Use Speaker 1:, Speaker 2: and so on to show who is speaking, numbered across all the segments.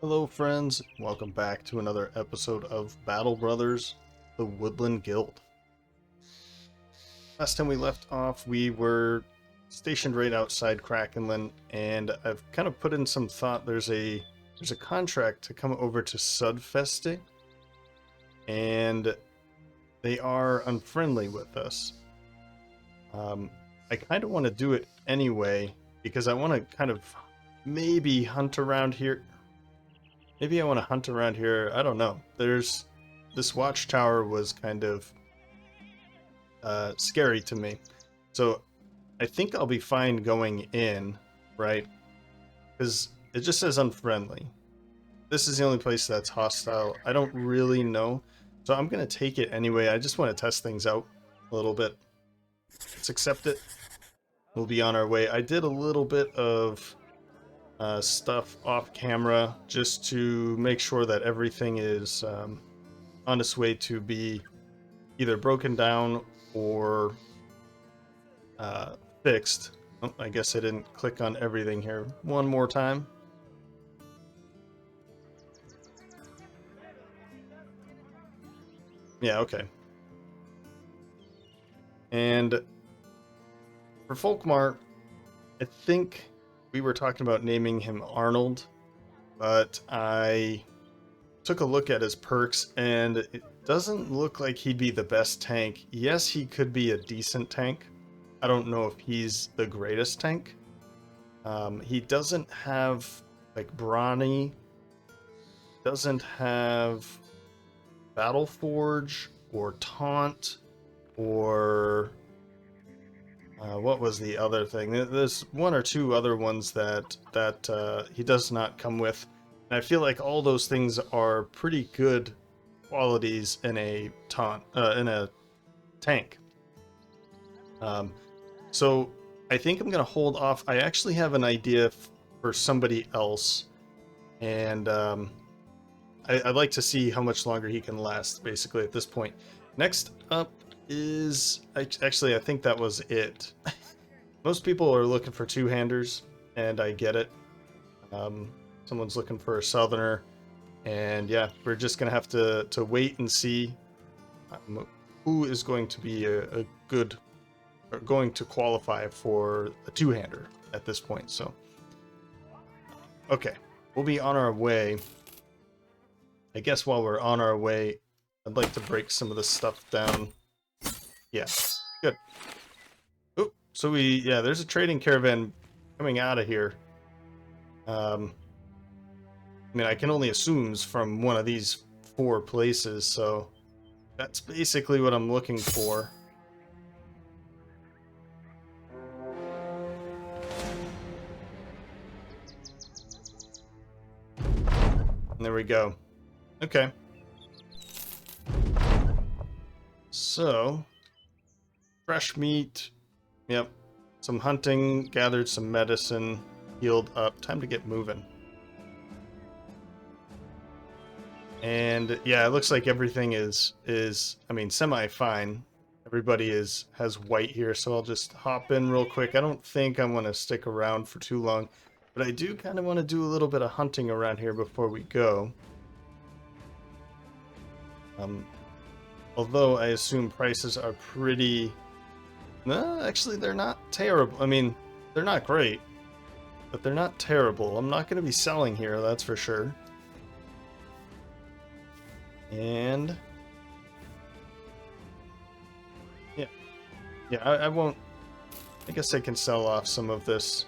Speaker 1: Hello friends, welcome back to another episode of Battle Brothers, the Woodland Guild. Last time we left off, we were stationed right outside Krakenland, and I've kind of put in some thought. There's a contract to come over to Sudfeste, and they are unfriendly with us. I kind of want to do it anyway, because I want to kind of maybe hunt around here. Maybe I want to hunt around here. I don't know. This watchtower was kind of scary to me. So I think I'll be fine going in, right? Because it just says unfriendly. This is the only place that's hostile. I don't really know. So I'm going to take it anyway. I just want to test things out a little bit. Let's accept it. We'll be on our way. I did a little bit of stuff off camera just to make sure that everything is on its way to be either broken down or fixed. Oh, I guess I didn't click on everything here. One more time. Yeah, okay. And for Folkmar, I think we were talking about naming him Arnold, but I took a look at his perks and it doesn't look like he'd be the best tank. Yes, he could be a decent tank. I don't know if he's the greatest tank. He doesn't have like Brawny, doesn't have Battle Forge or Taunt or what was the other thing? There's one or two other ones that he does not come with. And I feel like all those things are pretty good qualities in a tank. So I think I'm gonna hold off. I actually have an idea for somebody else, and I'd like to see how much longer he can last. Basically, at this point. Next up is actually I think that was it. Most people are looking for two-handers, and I get it. Someone's looking for a southerner, and yeah, we're just gonna have to wait and see who is going to be a good, or going to qualify for a two-hander at this point. So, okay, we'll be on our way. I guess while we're on our way, I'd like to break some of this stuff down. Yeah, good. Oh, so there's a trading caravan coming out of here. I mean, I can only assume it's from one of these four places, so that's basically what I'm looking for. And there we go. Okay. So, fresh meat. Yep. Some hunting, gathered some medicine, healed up. Time to get moving. And yeah, it looks like everything is I mean, semi-fine. Everybody has white here, so I'll just hop in real quick. I don't think I'm going to stick around for too long, but I do kind of want to do a little bit of hunting around here before we go. Although I assume prices are pretty... No, actually, they're not terrible. I mean, they're not great, but they're not terrible. I'm not going to be selling here, that's for sure. And yeah, I won't. I guess I can sell off some of this,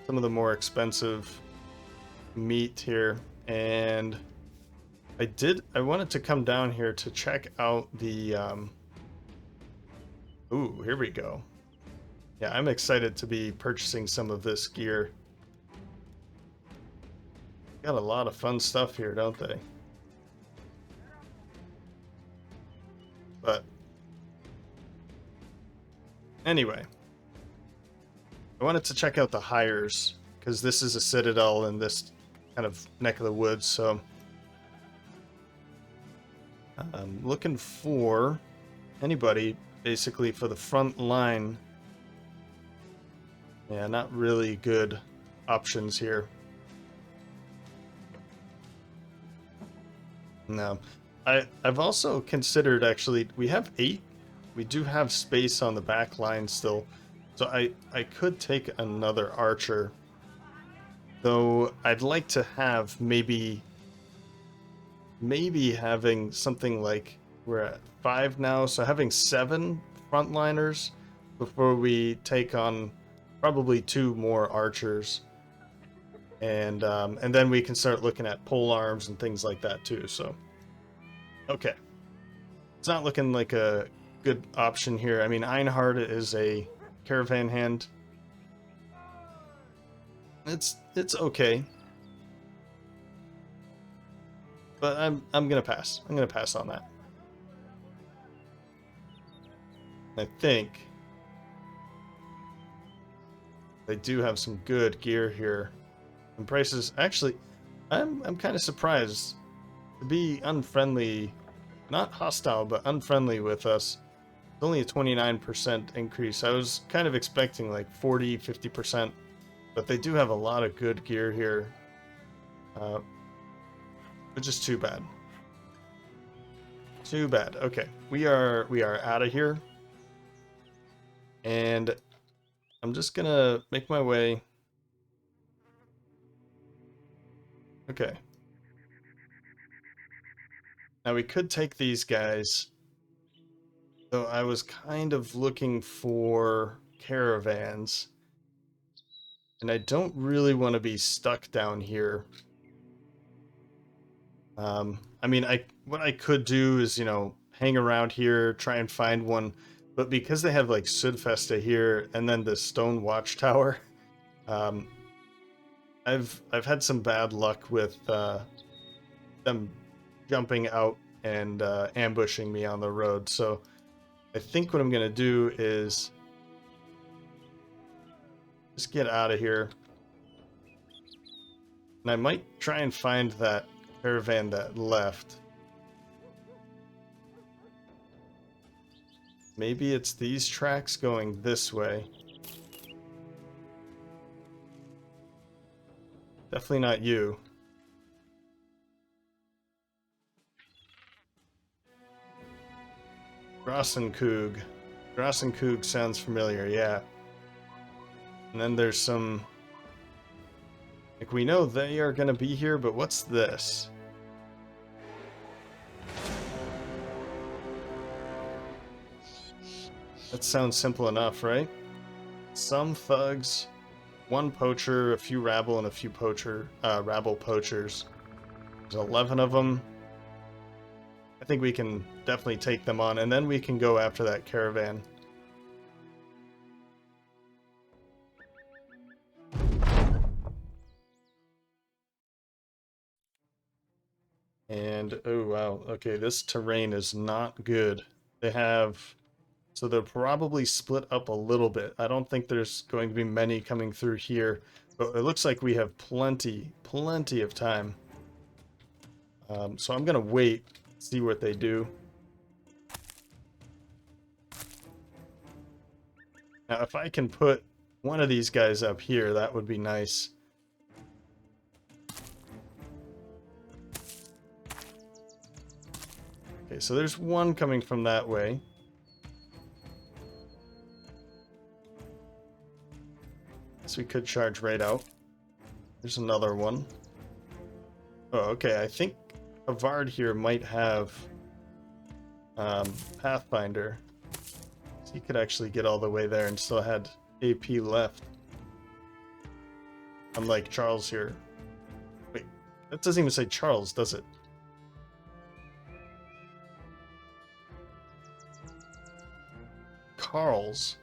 Speaker 1: some of the more expensive meat here. And I wanted to come down here to check out the ooh, here we go. Yeah, I'm excited to be purchasing some of this gear. Got a lot of fun stuff here, don't they? But anyway, I wanted to check out the hires because this is a citadel in this kind of neck of the woods, so I'm looking for anybody basically for the front line. Yeah, not really good options here. No. I've also considered, actually, we have 8. We do have space on the back line still. So I could take another archer. Though I'd like to have maybe having something like, we're at 5 now, so having 7 frontliners before we take on probably 2 more archers. And then we can start looking at pole arms and things like that too. So okay, it's not looking like a good option here. I mean, Einhard is a caravan hand. It's okay, but I'm gonna pass. I'm gonna pass on that. I think they do have some good gear here, and prices. Actually, I'm kind of surprised to be unfriendly, not hostile, but unfriendly with us. It's only a 29% increase. I was kind of expecting like 40, 50%, but they do have a lot of good gear here, which is too bad. Too bad. Okay, we are out of here, and I'm just gonna make my way. Okay. Now we could take these guys, though I was kind of looking for caravans, and I don't really want to be stuck down here. I mean, what I could do is, hang around here, try and find one, but because they have like Sudfesta here and then the stone watchtower, I've had some bad luck with them jumping out and ambushing me on the road. So I think what I'm gonna do is just get out of here, and I might try and find that caravan that left. Maybe it's these tracks going this way. Definitely not you. Grossenkug. Grossenkug sounds familiar, yeah. And then there's some... Like, we know they are gonna be here, but what's this? That sounds simple enough, right? Some thugs, 1 poacher, a few rabble, and a few rabble poachers. There's 11 of them. I think we can definitely take them on, and then we can go after that caravan. And, oh wow, okay, this terrain is not good. They have... So they're probably split up a little bit. I don't think there's going to be many coming through here, but it looks like we have plenty of time. So I'm gonna wait, see what they do. Now, if I can put one of these guys up here, that would be nice. Okay, so there's one coming from that way. So we could charge right out. There's another one. Oh, okay, I think Avard here might have Pathfinder. So he could actually get all the way there and still had AP left. Unlike Charles here. Wait, that doesn't even say Charles, does it? Carlos?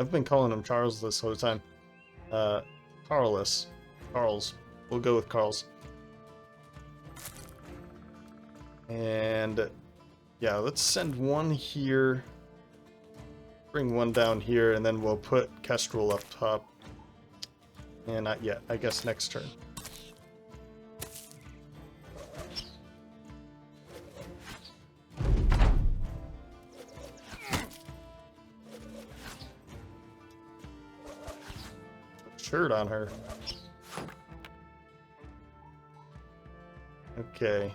Speaker 1: I've been calling him Charles this whole time. Carlos. We'll go with Carl's. And yeah, let's send one here. Bring one down here, and then we'll put Kestrel up top. And not yet. I guess next turn. shirt on her. Okay.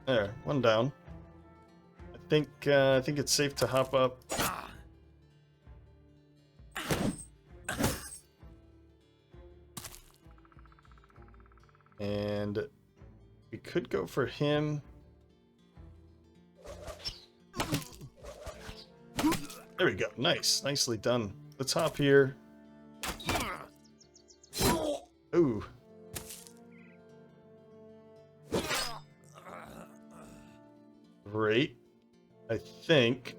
Speaker 1: There, one down. I think it's safe to hop up. And we could go for him. There we go. Nice. Nicely done. Let's hop here. Ooh. Great. I think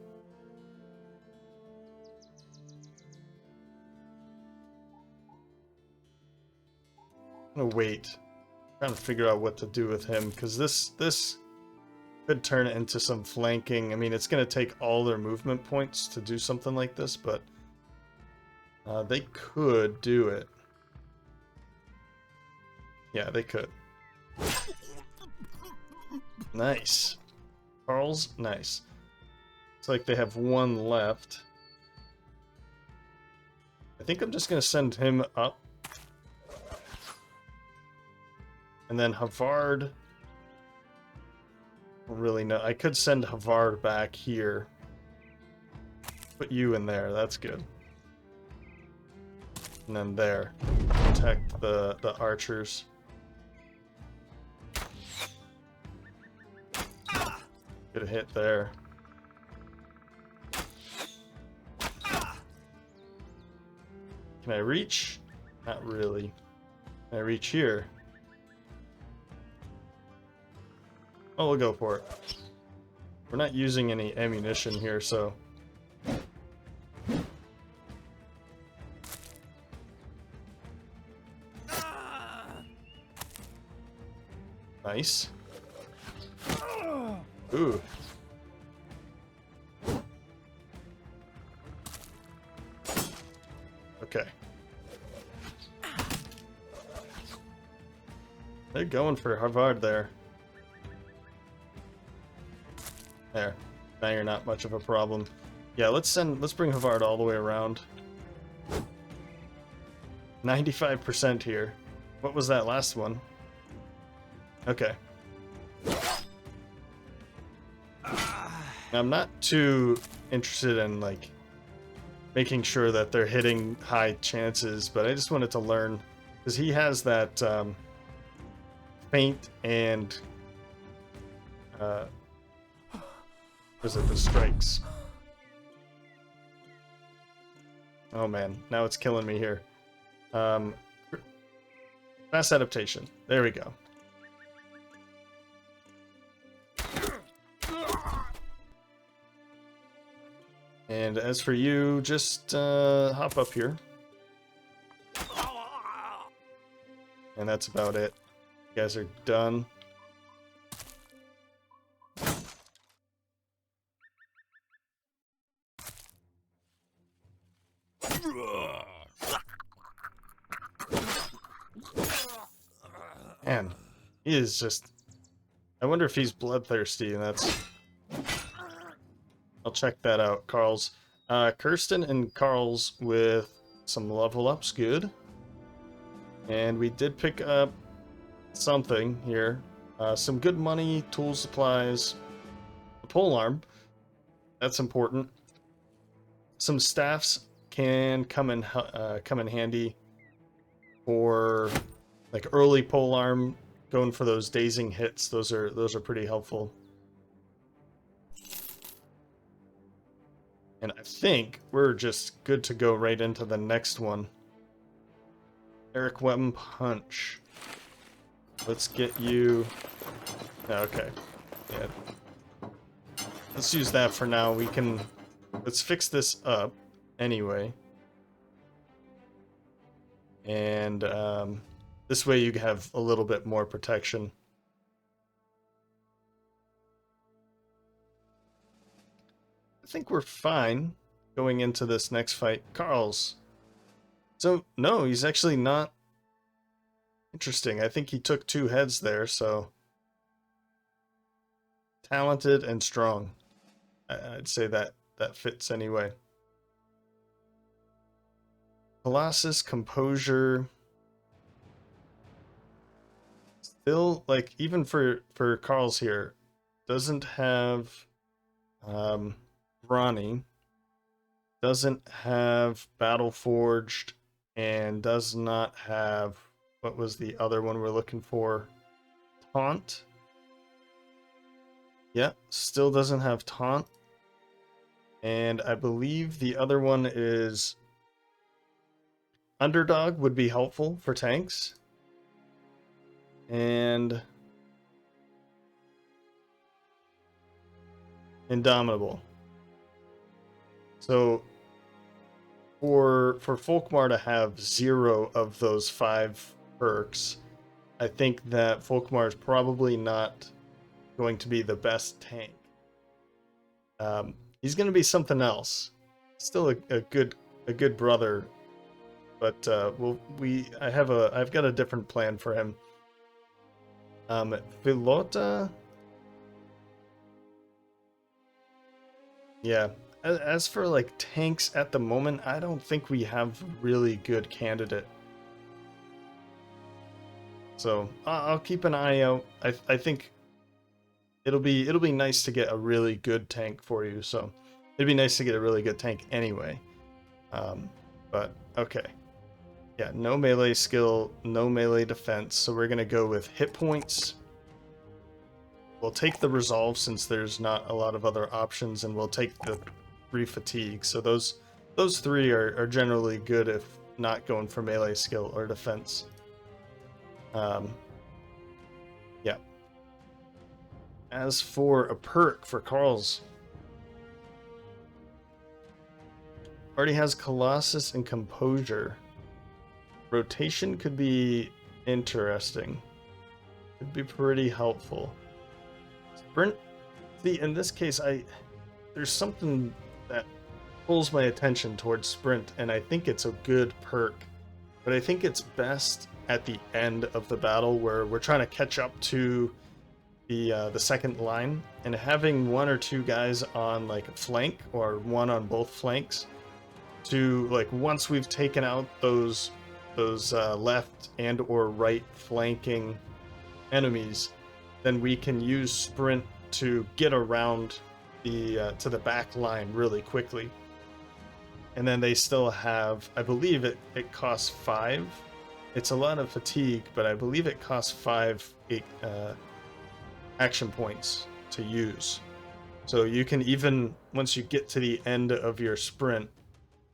Speaker 1: I'm gonna wait. Trying to figure out what to do with him, because this could turn it into some flanking. I mean, it's gonna take all their movement points to do something like this, but they could do it. Yeah, they could. Nice. Carl's nice. It's like they have one left. I think I'm just gonna send him up. And then Havard. I don't really know. I could send Havard back here. Put you in there, that's good. And then there. Protect the archers. Get a hit there. Can I reach? Not really. Can I reach here? Oh, we'll go for it. We're not using any ammunition here, so... Nice. Ooh. Okay. They're going for Havard there. There. Now you're not much of a problem. Yeah, let's bring Havard all the way around. 95% here. What was that last one? Okay. I'm not too interested in, like, making sure that they're hitting high chances, but I just wanted to learn, because he has that feint and was it the strikes? Oh man, now it's killing me here. Fast adaptation. There we go. And as for you, just hop up here. And that's about it. You guys are done. Man, he is just... I wonder if he's bloodthirsty, and that's... I'll check that out. Carl's. Kirsten and Carl's with some level ups. Good. And we did pick up something here. Some good money, tool supplies, a polearm. That's important. Some staffs can come in handy for like early polearm, going for those dazing hits. Those are pretty helpful. And I think we're just good to go right into the next one. Eric Weapon Punch. Let's get you... Okay. Yeah. Let's use that for now. We can... Let's fix this up anyway. And this way you have a little bit more protection. I think we're fine going into this next fight. Carl's. So, no, he's actually not. Interesting. I think he took 2 heads there, so. Talented and strong. I'd say that fits anyway. Colossus, Composure. Still, like, even for Carl's here, doesn't have Brawny, doesn't have Battle Forged, and does not have, what was the other one we're looking for? Taunt. Yeah, still doesn't have Taunt. And I believe the other one is Underdog would be helpful for tanks. And Indomitable. So for Folkmar to have 0 of those 5 perks, I think that Folkmar is probably not going to be the best tank. He's going to be something else. Still a good brother, but I've got a different plan for him. Filota. Yeah. As for like tanks at the moment, I don't think we have a really good candidate. So I'll keep an eye out. I think it'll be nice to get a really good tank for you. So it'd be nice to get a really good tank anyway. But okay. Yeah, no melee skill, no melee defense. So we're gonna go with hit points. We'll take the resolve since there's not a lot of other options, and we'll take the 3 fatigue. So those 3 are generally good if not going for melee skill or defense. Yeah. As for a perk for Carl's, already has Colossus and Composure. Rotation could be interesting. Could be pretty helpful. Sprint. See, in this case, there's something that pulls my attention towards Sprint, and I think it's a good perk. But I think it's best at the end of the battle where we're trying to catch up to the second line, and having 1 or 2 guys on like a flank or 1 on both flanks to, like, once we've taken out those left and or right flanking enemies, then we can use Sprint to get around to the back line really quickly. And then they still have, I believe it costs 5. It's a lot of fatigue, but I believe it costs 5 action points to use. So you can even, once you get to the end of your sprint,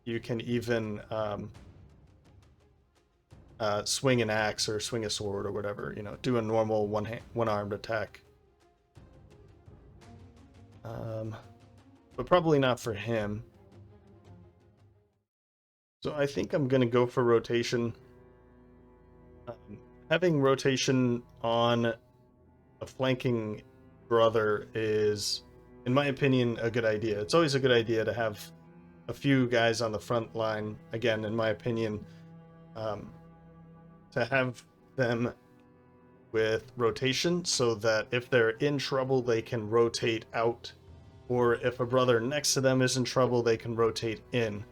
Speaker 1: you can even swing an axe or swing a sword or whatever, do a normal one-armed attack. But probably not for him. So I think I'm going to go for rotation. Having rotation on a flanking brother is, in my opinion, a good idea. It's always a good idea to have a few guys on the front line, again, in my opinion, to have them with rotation so that if they're in trouble, they can rotate out, or if a brother next to them is in trouble, they can rotate in.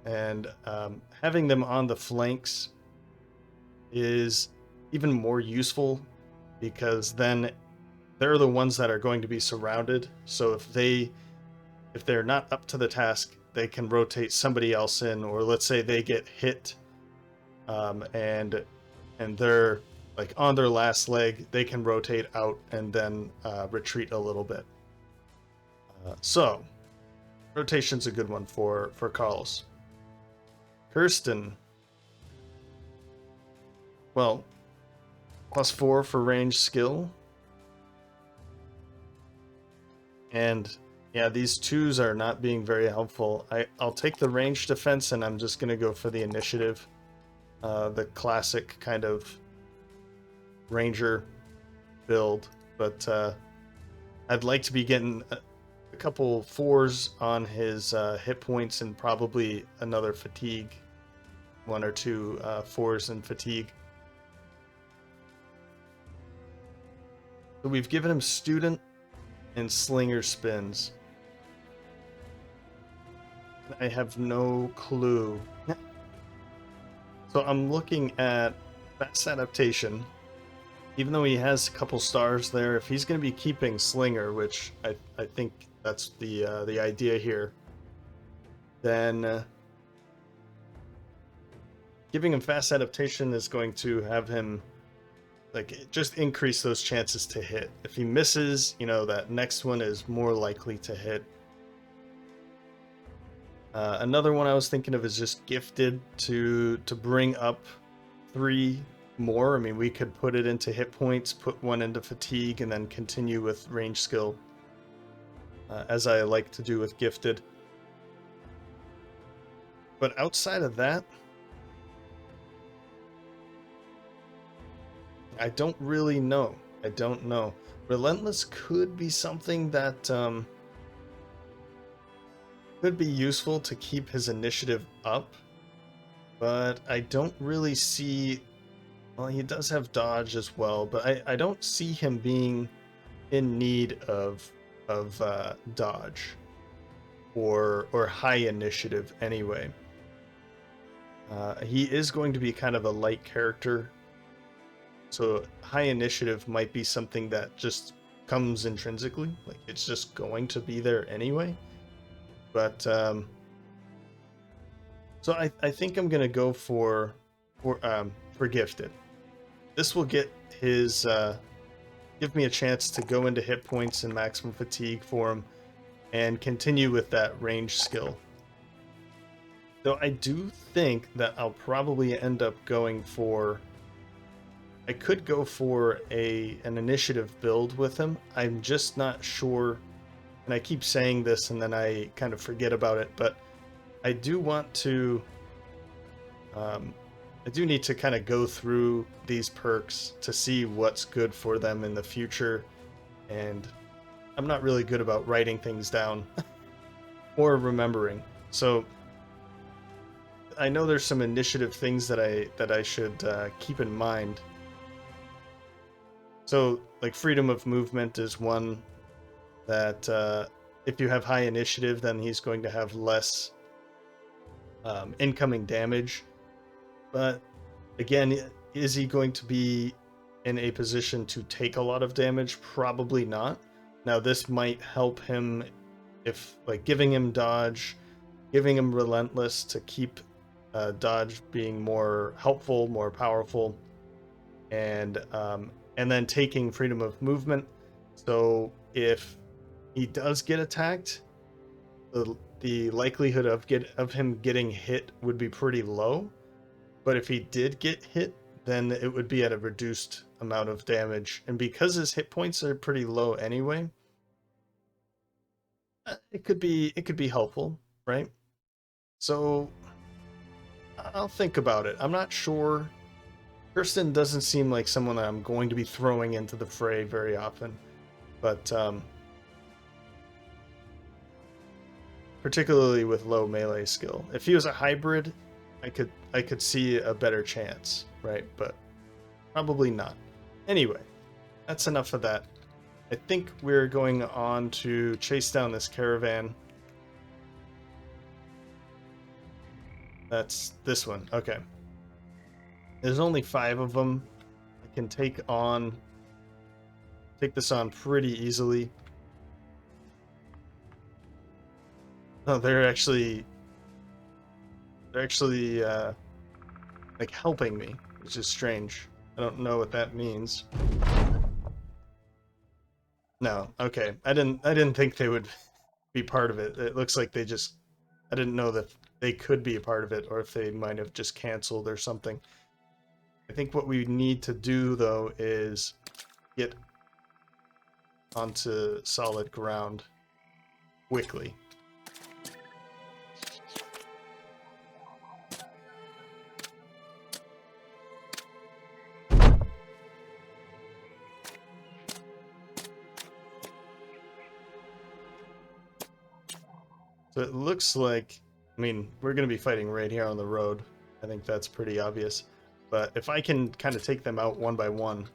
Speaker 1: And having them on the flanks is even more useful because then they're the ones that are going to be surrounded. So if they're not up to the task, they can rotate somebody else in, or let's say they get hit and they're like on their last leg, they can rotate out and then retreat a little bit. So rotation's a good one for Carlos. Kirsten. Well, +4 for range skill. And yeah, these 2s are not being very helpful. I'll take the range defense, and I'm just going to go for the initiative. The classic kind of ranger build. But I'd like to be getting a couple 4s on his hit points and probably another fatigue. 1 or 2 4s in fatigue. So we've given him student and slinger spins. I have no clue. So I'm looking at fast adaptation. Even though he has a couple stars there, if he's going to be keeping Slinger, which I think that's the idea here, then giving him fast adaptation is going to have him like just increase those chances to hit. If he misses, you know, that next one is more likely to hit. Another one I was thinking of is just gifted to bring up 3 more. I mean, we could put it into hit points, put 1 into fatigue, and then continue with range skill, as I like to do with gifted. But outside of that, I don't really know. I don't know. Relentless could be something that could be useful to keep his initiative up, but I don't really see. Well, he does have dodge as well, but I don't see him being in need of dodge or high initiative anyway. He is going to be kind of a light character, so high initiative might be something that just comes intrinsically, like it's just going to be there anyway. But so I think I'm gonna go for gifted. This will get his give me a chance to go into hit points and maximum fatigue for him, and continue with that range skill. Though I do think that I'll probably end up going for. I could go for an initiative build with him. I'm just not sure, and I keep saying this and then I kind of forget about it, but I do want to. I do need to kind of go through these perks to see what's good for them in the future, and I'm not really good about writing things down or remembering. So I know there's some initiative things that I should keep in mind. So like freedom of movement is one that if you have high initiative, then he's going to have less incoming damage. But again, is he going to be in a position to take a lot of damage? Probably not. Now this might help him if like giving him dodge, giving him relentless to keep dodge being more helpful, more powerful, and then taking freedom of movement. So if he does get attacked, the likelihood of him getting hit would be pretty low. But if he did get hit, then it would be at a reduced amount of damage. And because his hit points are pretty low anyway, it could be helpful, right? So I'll think about it. I'm not sure. Kirsten doesn't seem like someone that I'm going to be throwing into the fray very often, but particularly with low melee skill. If he was a hybrid, I could see a better chance, right? But probably not. Anyway, that's enough of that. I think we're going on to chase down this caravan. That's this one. Okay. There's only 5 of them. I can take this on pretty easily. Oh, they're actually like helping me, which is strange. I don't know what that means. No, okay. I didn't think they would be part of it. It looks like they just. I didn't know that they could be a part of it, or if they might have just canceled or something. I think what we need to do though is get onto solid ground quickly. So it looks like, I mean, we're going to be fighting right here on the road. I think that's pretty obvious. But if I can kind of take them out one by one,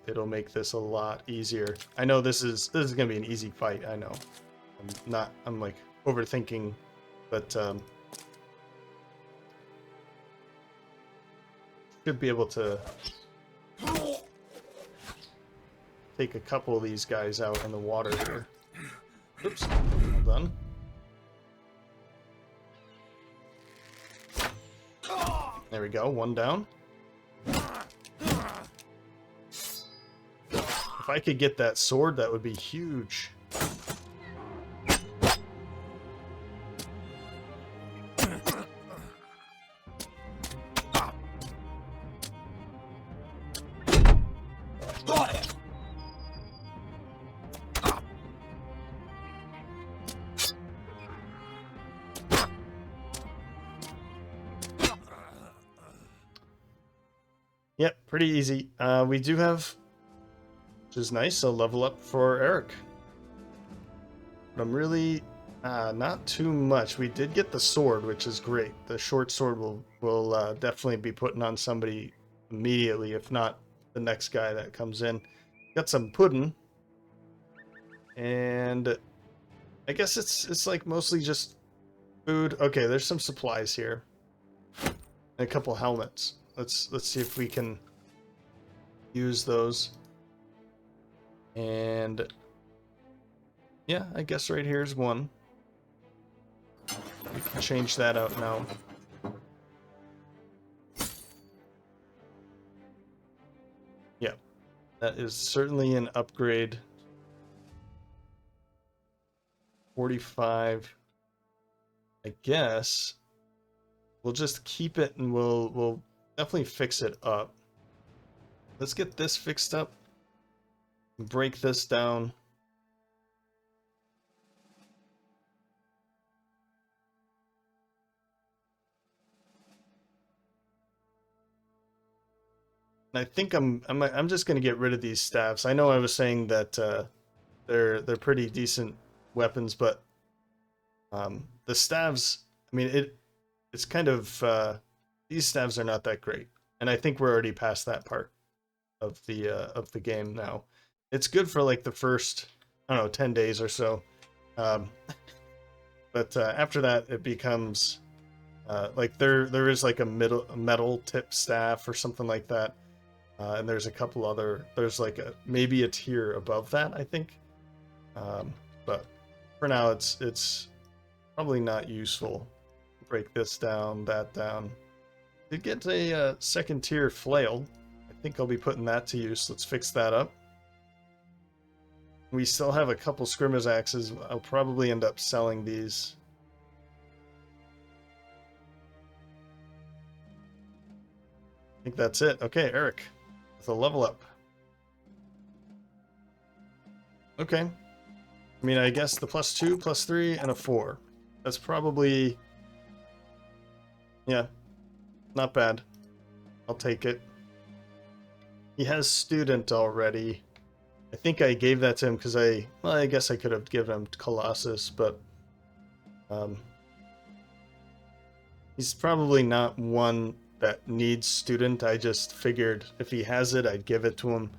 Speaker 1: it'll make this a lot easier. I know this is going to be an easy fight. I know. I'm like overthinking but should be able to take a couple of these guys out in the water here. Oops, well done. There we go, one down. If I could get that sword, that would be huge. Yep, pretty easy. We do have, which is nice, a level up for Eric. But I'm really not too much. We did get the sword, which is great. The short sword will definitely be putting on somebody immediately, if not the next guy that comes in. Got some pudding, and I guess it's like mostly just food. Okay, there's some supplies here, and a couple helmets. Let's see if we can use those. And yeah, I guess right here's one. We can change that out now. Yeah, that is certainly an upgrade. 45. I guess we'll just keep it, and we'll definitely fix it up. Let's get this fixed up. Break this down. And I think I'm just gonna get rid of these staffs. I know I was saying that they're pretty decent weapons, but the staves, I mean it's kind of these staves are not that great, and I think we're already past that part of the game now. It's good for like the first, I don't know, 10 days or so, but after that it becomes like there is like a metal tip staff or something like that, and there's a couple other, there's like maybe a tier above that, I think, but for now it's probably not useful. Break this down, that down. Did get a second tier flail. I think I'll be putting that to use. Let's fix that up. We still have a couple skirmish axes. I'll probably end up selling these. I think that's it. Okay, Eric, with a level up. Okay. I mean, I guess the +2, +3, and a 4. That's probably, yeah, not bad. I'll take it. He has student already. I think I gave that to him because I guess I could have given him Colossus, but he's probably not one that needs student. I just figured if he has it, I'd give it to him.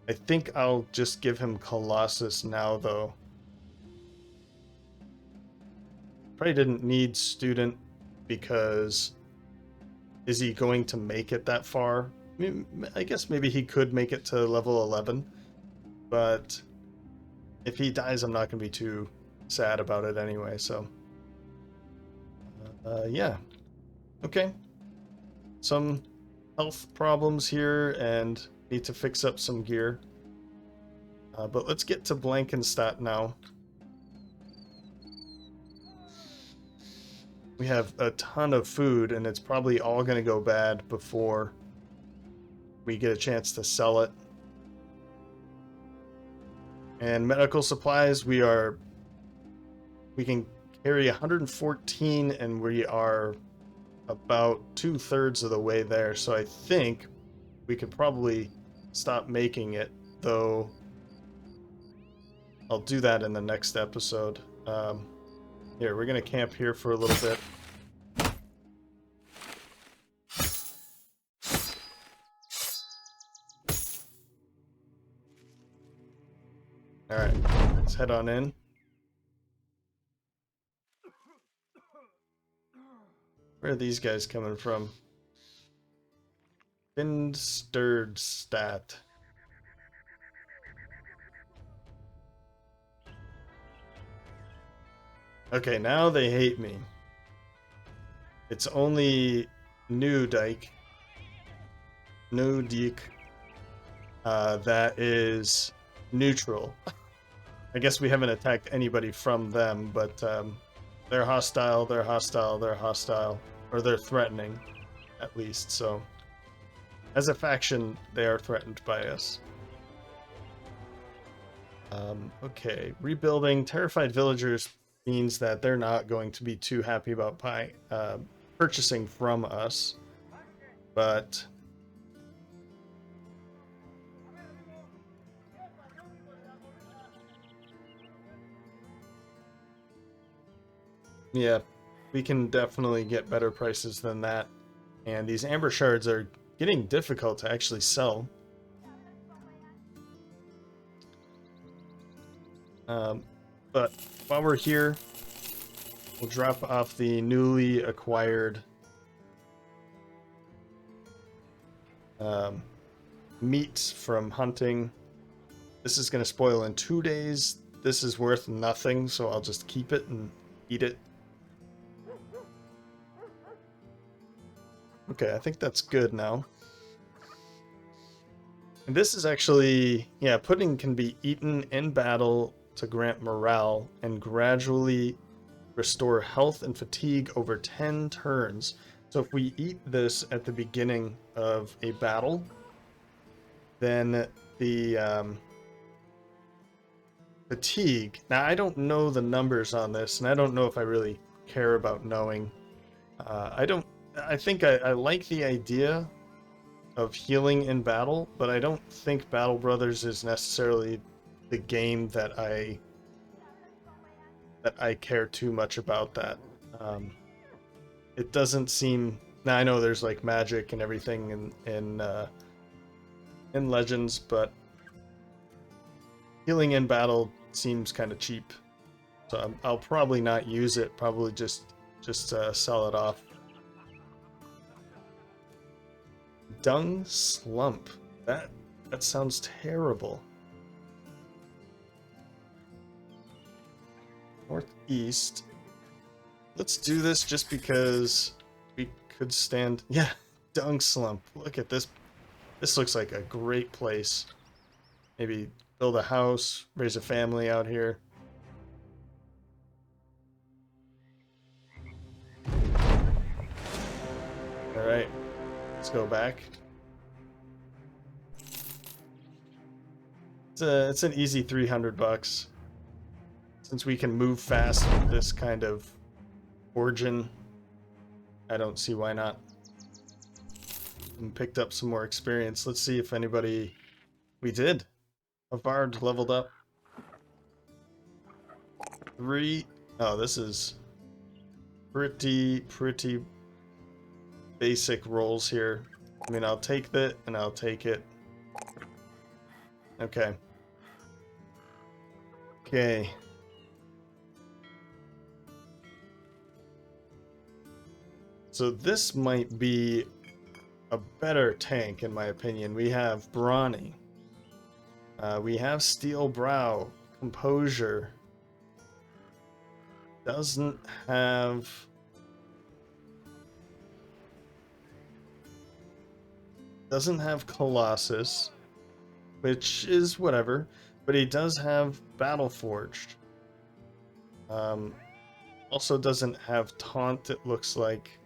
Speaker 1: I think I'll just give him Colossus now, though. Probably didn't need student because is he going to make it that far? I mean, I guess maybe he could make it to level 11, but if he dies, I'm not going to be too sad about it anyway, so yeah. Okay. Some health problems here and need to fix up some gear. But let's get to Blankenstadt now. We have a ton of food, and it's probably all going to go bad before we get a chance to sell it. And medical supplies, we can carry 114, and we are about 2/3 of the way there. So I think we could probably stop making it, though I'll do that in the next episode. Here, we're going to camp here for a little bit. Alright, let's head on in. Where are these guys coming from? Thin stirred stat. Okay, now they hate me. It's only New Dyke. That is neutral. I guess we haven't attacked anybody from them, but they're hostile, they're hostile, they're hostile. Or they're threatening, at least, so... As a faction, they are threatened by us. Okay, rebuilding terrified villagers means that they're not going to be too happy about purchasing from us, but yeah, we can definitely get better prices than that, and these amber shards are getting difficult to actually sell. But while we're here, we'll drop off the newly acquired meat from hunting. This is going to spoil in 2 days. This is worth nothing, so I'll just keep it and eat it. Okay, I think that's good now. And this is actually, yeah, pudding can be eaten in battle to grant morale and gradually restore health and fatigue over 10 turns. So if we eat this at the beginning of a battle, then the fatigue... Now, I don't know the numbers on this, and I don't know if I really care about knowing. I think I like the idea of healing in battle, but I don't think Battle Brothers is necessarily the game that I care too much about that. It doesn't seem... Now, I know there's like magic and everything in Legends, but healing in battle seems kind of cheap. So I'll probably not use it, probably just sell it off. Dung slump. That sounds terrible. Northeast. Let's do this just because we could stand... Yeah, dung slump. Look at this. This looks like a great place. Maybe build a house, raise a family out here. Alright, let's go back. It's an easy 300 bucks. Since we can move fast with this kind of origin, I don't see why not. And picked up some more experience. Let's see if anybody... We did. Havard leveled up. 3. Oh, this is pretty basic rolls here. I mean, I'll take that and I'll take it. Okay. Okay. So this might be a better tank, in my opinion. We have Brawny. We have Steel Brow. Composure. Doesn't have... Doesn't have Colossus, which is whatever, but he does have Battle Forged. Also doesn't have Taunt, it looks like.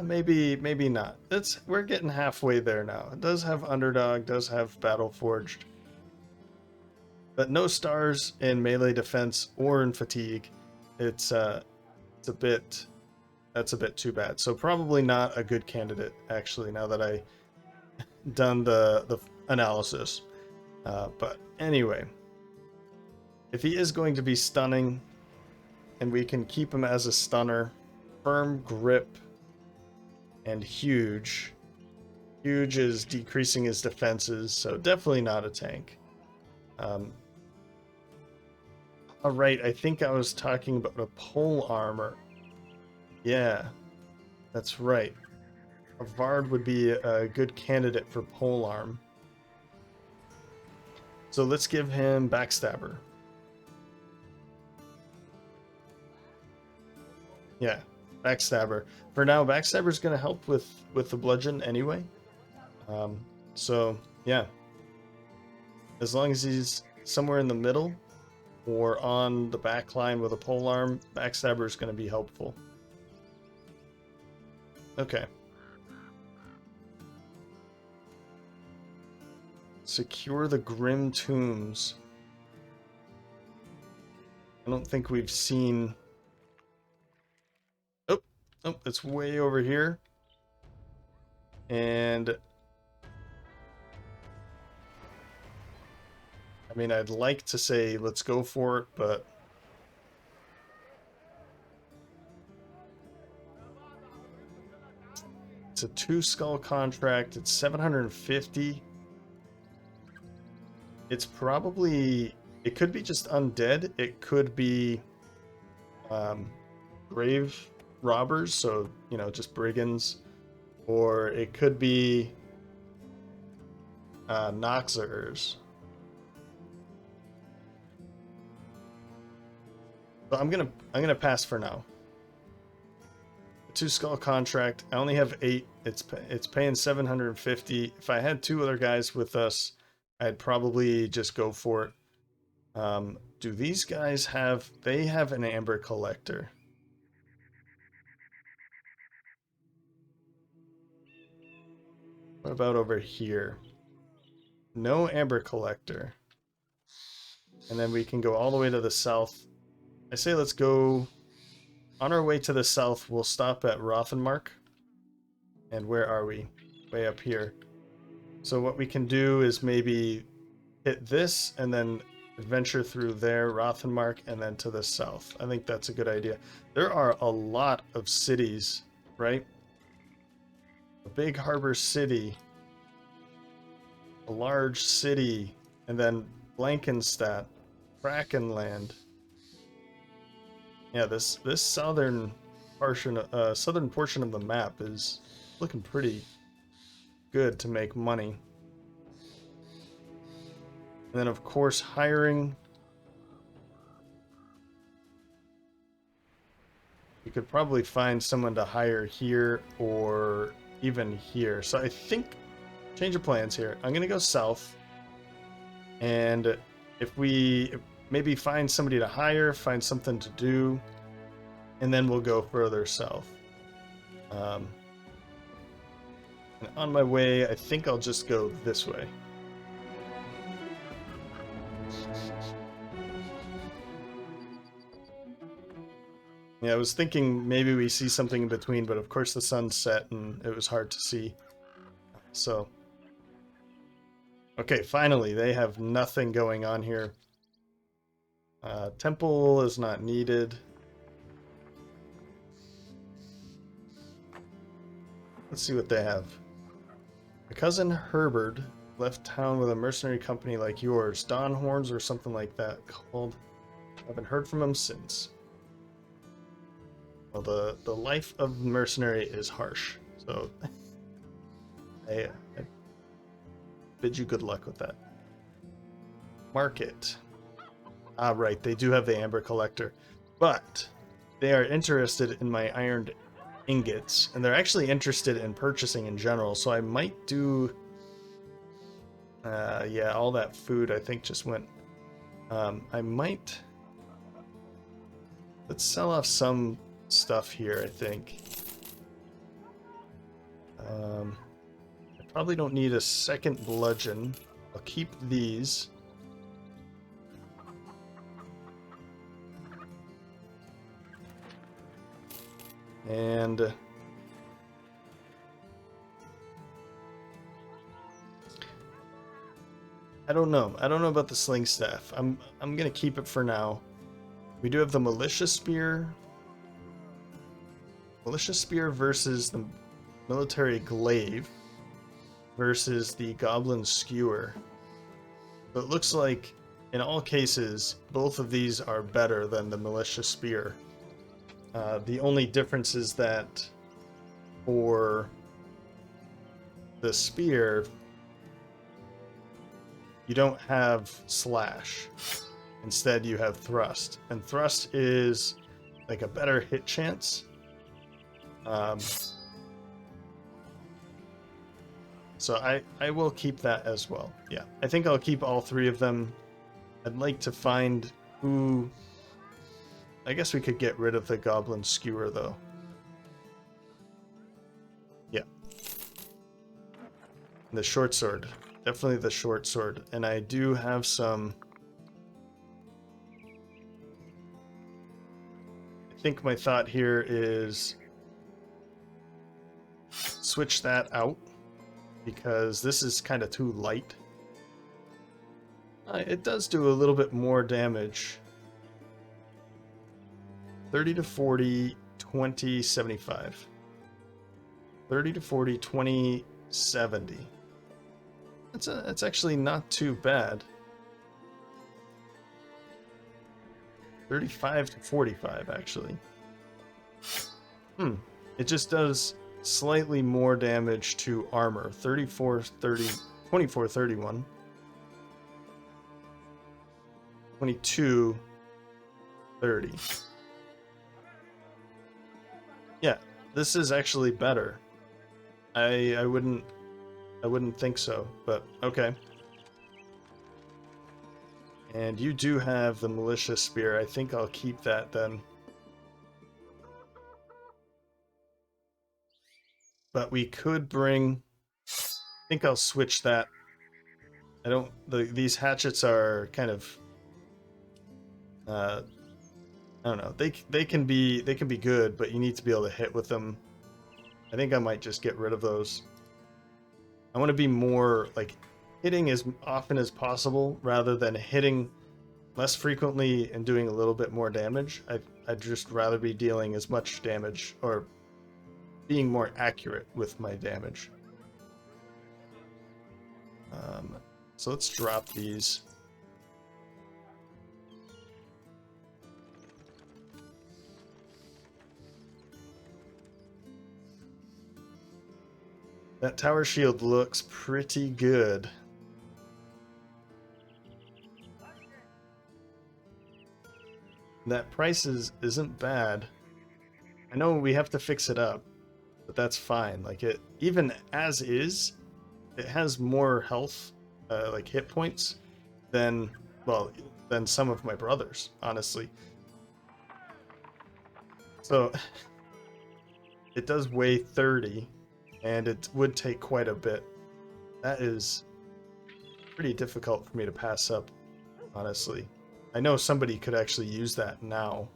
Speaker 1: Maybe not. We're getting halfway there now. It does have Underdog, does have Battle Forged, but no stars in melee defense or in fatigue. It's a bit... That's a bit too bad. So probably not a good candidate, actually, now that I done the analysis. But anyway, if he is going to be stunning, and we can keep him as a stunner, firm grip and huge. Huge is decreasing his defenses, so definitely not a tank. Alright, I think I was talking about a pole armor. Yeah, That's right. A Vard would be a good candidate for polearm. So let's give him Backstabber. Yeah, Backstabber. For now, Backstabber's going to help with the bludgeon anyway. So, yeah. As long as he's somewhere in the middle or on the back line with a polearm, Backstabber is going to be helpful. Okay. Secure the Grim Tombs. I don't think we've seen... Oh, it's way over here. And... I mean, I'd like to say let's go for it, but... It's a 2-skull contract. It's 750. It's probably... It could be just undead. It could be grave robbers, so, you know, just brigands. Or it could be Noxers. So I'm gonna pass for now. 2-skull contract. I only have 8. It's paying 750. If I had 2 other guys with us, I'd probably just go for it. Do these guys have... They have an amber collector. What about over here? No amber collector. And then we can go all the way to the south. I say let's go... On our way to the south, we'll stop at Rothenmark. And where are we? Way up here. So what we can do is maybe hit this and then adventure through there, Rothenmark, and then to the south. I think that's a good idea. There are a lot of cities, right? A big harbor city, a large city, and then Blankenstadt, Krakenland. Yeah, this southern portion of the map is looking pretty good to make money. And then, of course, hiring. You could probably find someone to hire here or even here. So I think, change of plans here. I'm going to go south. And if we maybe find somebody to hire, find something to do, and then we'll go further south. And on my way, I think I'll just go this way. Yeah, I was thinking maybe we see something in between, but of course the sun set and it was hard to see. So, okay, finally, they have nothing going on here. Temple is not needed. Let's see what they have. My cousin Herbert left town with a mercenary company like yours, Dawn Horns or something like that called. I haven't heard from him since. Well, the life of mercenary is harsh, so I bid you good luck with that. Market. Ah, right, they do have the amber collector, but they are interested in my iron ingots, and they're actually interested in purchasing in general, so I might do... yeah, all that food I think just went... I might... Let's sell off some stuff here, I think. I probably don't need a second bludgeon. I'll keep these. And I don't know. I don't know about the sling staff. I'm gonna keep it for now. We do have the militia spear. Militia spear versus the military glaive versus the goblin skewer. So it looks like in all cases both of these are better than the militia spear. The only difference is that for the spear, you don't have slash. Instead, you have thrust. And thrust is like a better hit chance. So I will keep that as well. Yeah, I think I'll keep all three of them. I'd like to find who... I guess we could get rid of the goblin skewer, though. Yeah. The short sword. Definitely the short sword. And I do have some... I think my thought here is switch that out because this is kind of too light. It does do a little bit more damage. 30 to 40, 20, 75. 30 to 40, 20, 70. That's actually not too bad. 35 to 45, actually. It just does slightly more damage to armor. 34, 30, 24, 31. 22, 30. Yeah, this is actually better. I wouldn't think so, but okay. And you do have the militia spear. I think I'll keep that then. But we could bring... I think I'll switch that. I don't... these hatchets are kind of... I don't know. They can be good, but you need to be able to hit with them. I think I might just get rid of those. I want to be more like hitting as often as possible rather than hitting less frequently and doing a little bit more damage. I'd just rather be dealing as much damage or being more accurate with my damage. So let's drop these. That tower shield looks pretty good. That price isn't bad. I know we have to fix it up, but that's fine. Like it, even as is, it has more health, like hit points, than some of my brothers, honestly. So it does weigh 30. And it would take quite a bit. That is pretty difficult for me to pass up, honestly. I know somebody could actually use that now.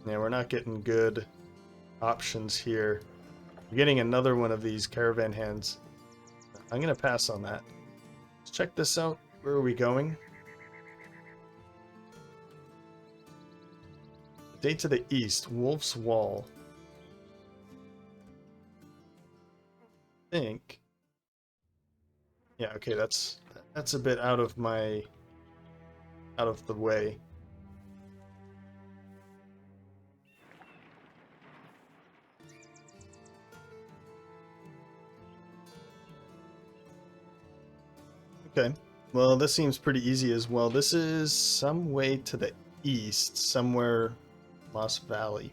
Speaker 1: Yeah, we're not getting good options here. We're getting another one of these caravan hands. I'm going to pass on that. Let's check this out. Where are we going? Day to the east, Wolf's Wall. I think. Yeah, okay, that's a bit out of the way. Okay, well, this seems pretty easy as well. This is some way to the east, somewhere Moss Valley.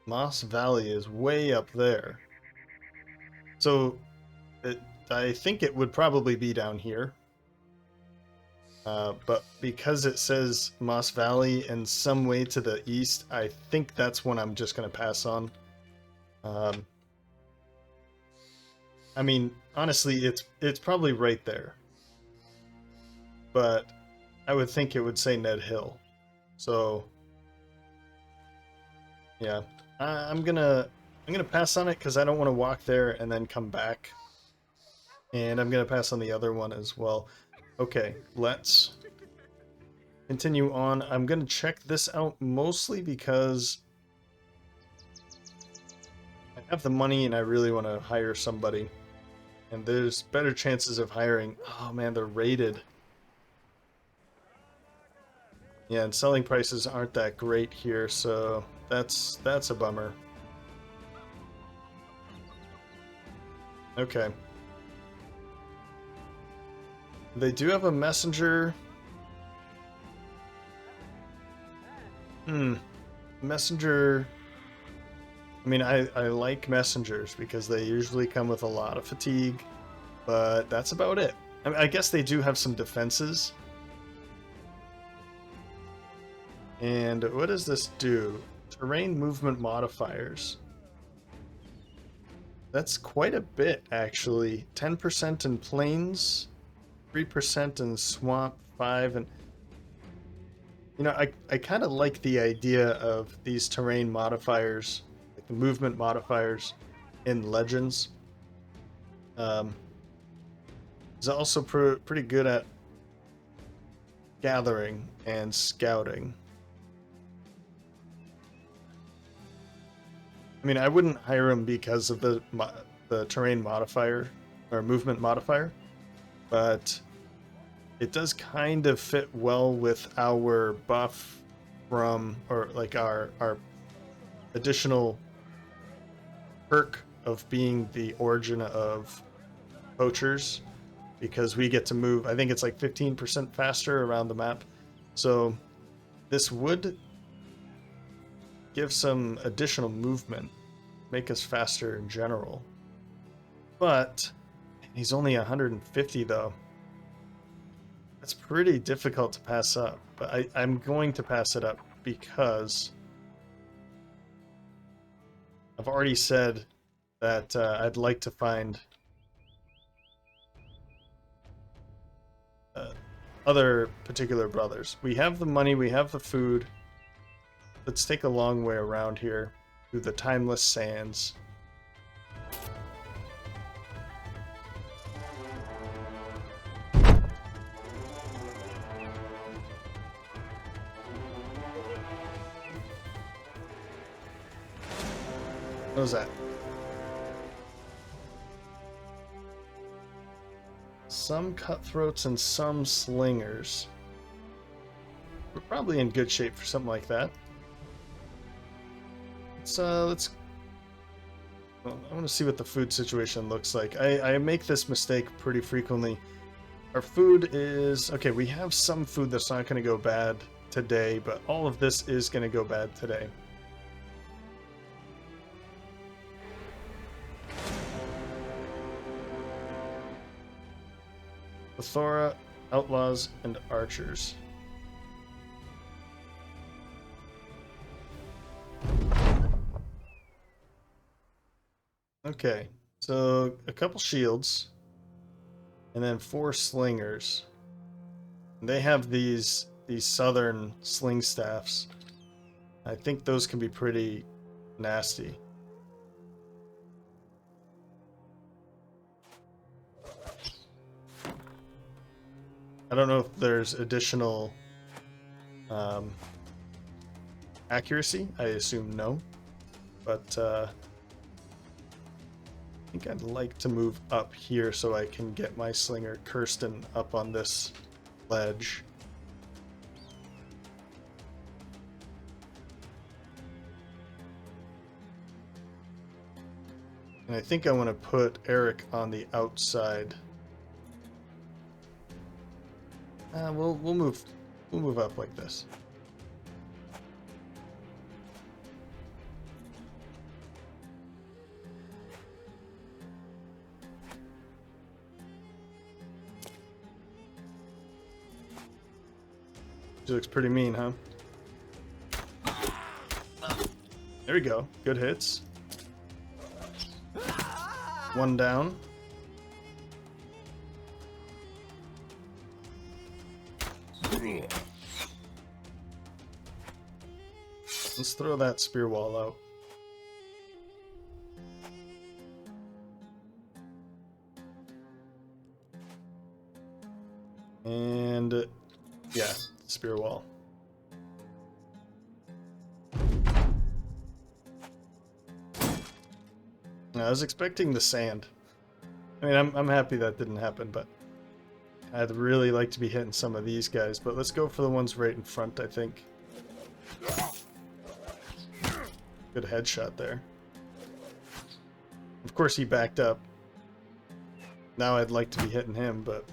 Speaker 1: Moss Valley is way up there. So, I think it would probably be down here. But because it says Moss Valley and some way to the east, I think that's one I'm just going to pass on. I mean, honestly, it's probably right there. But I would think it would say Ned Hill. So yeah, I'm gonna pass on it because I don't want to walk there and then come back. And I'm gonna pass on the other one as well. Okay, let's continue on. I'm gonna check this out mostly because have the money and I really want to hire somebody. And there's better chances of hiring. Oh man, they're rated. Yeah, and selling prices aren't that great here, so that's a bummer. Okay. They do have a messenger. Messenger. I mean, I like messengers because they usually come with a lot of fatigue, but that's about it. I mean, I guess they do have some defenses. And what does this do? Terrain movement modifiers. That's quite a bit, actually. 10% in plains, 3% in swamp, 5 and... You know, I kind of like the idea of these terrain modifiers, like the movement modifiers in Legends. He's also pretty good at gathering and scouting. I mean, I wouldn't hire him because of the terrain modifier or movement modifier, but it does kind of fit well with our buff from, or like our additional perk of being the origin of poachers, because we get to move, I think it's like 15% faster around the map. So this would give some additional movement, make us faster in general. But he's only 150 though. That's pretty difficult to pass up, but I'm going to pass it up because I've already said that I'd like to find other particular brothers. We have the money, we have the food. Let's take a long way around here through the timeless sands. What was that? Some cutthroats and some slingers. We're probably in good shape for something like that. Let's well, I want to see what the food situation looks like. I make this mistake pretty frequently. Our food is okay. We have some food that's not going to go bad today, but all of this is going to go bad today. Plethora, outlaws, and archers. Okay, so a couple shields, and then 4 slingers. And they have these southern sling staffs. I think those can be pretty nasty. I don't know if there's additional accuracy. I assume no, but I think I'd like to move up here so I can get my slinger Kirsten up on this ledge. And I think I want to put Eric on the outside. We'll move up like this. She looks pretty mean, huh? There we go. Good hits. 1 down. Let's throw that spear wall out. And yeah, spear wall. I was expecting the sand. I mean, I'm happy that didn't happen, but I'd really like to be hitting some of these guys. But let's go for the ones right in front, I think. Good headshot there. Of course he backed up. Now I'd like to be hitting him, but...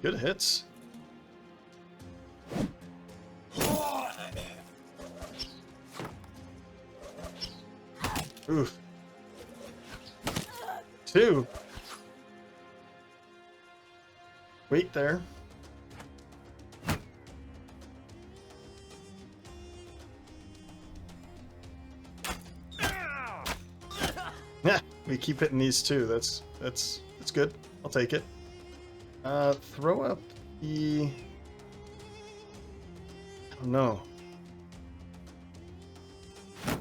Speaker 1: Good hits. Oof. 2. Wait there. Yeah, we keep hitting these too. That's good. I'll take it. Throw up the... I don't know.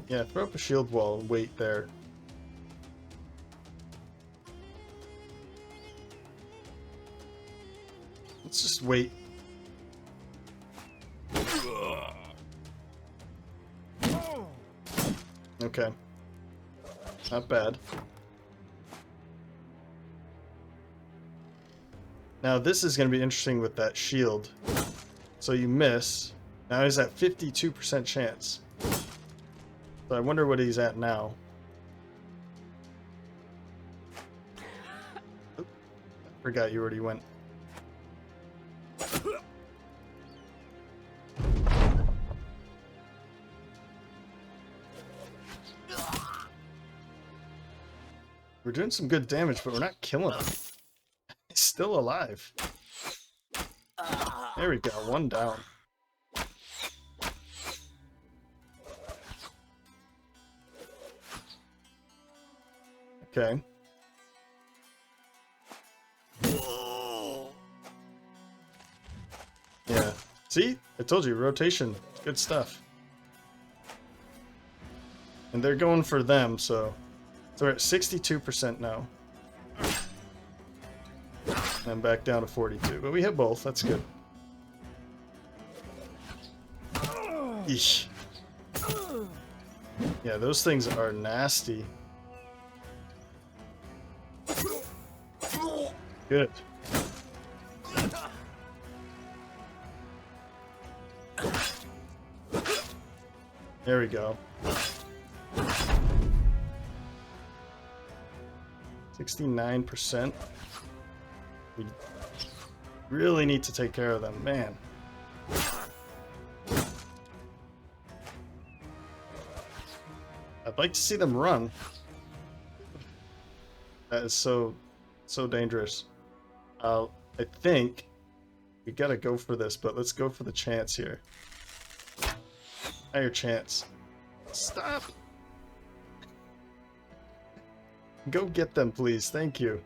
Speaker 1: Yeah, throw up a shield wall and wait there. Let's just wait. Okay. Not bad. Now this is going to be interesting with that shield. So you miss. Now he's at 52% chance. So I wonder what he's at now. Oop, I forgot you already went. We're doing some good damage, but we're not killing him. He's still alive. There we go, 1 down. Okay. Yeah. See? I told you, rotation. Good stuff. And they're going for them, so we're at 62% now. And back down to 42. But we hit both, that's good. Eesh. Yeah, those things are nasty. Good. There we go. 69%. We really need to take care of them, man. I'd like to see them run. That is so dangerous. I think we gotta go for this, but let's go for the chance here. Higher chance. Stop! Go get them, please. Thank you.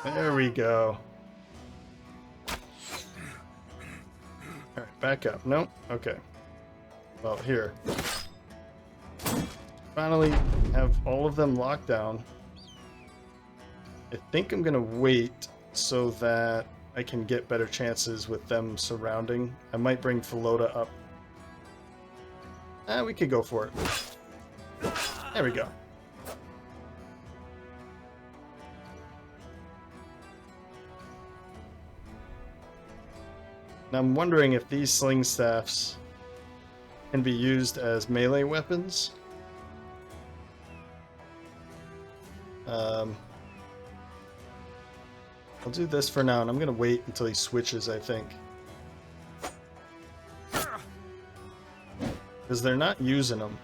Speaker 1: There we go. Alright, back up. Nope. Okay. Well, here. Finally have all of them locked down. I think I'm gonna wait so that I can get better chances with them surrounding. I might bring Felota up. We could go for it. There we go. Now I'm wondering if these sling staffs can be used as melee weapons. I'll do this for now, and I'm gonna wait until he switches, I think. Because they're not using them.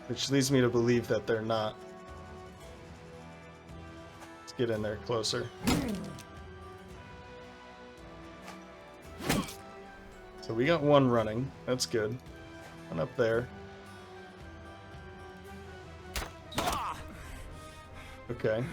Speaker 1: Which leads me to believe that they're not. Let's get in there closer. So we got one running. That's good. One up there. Okay.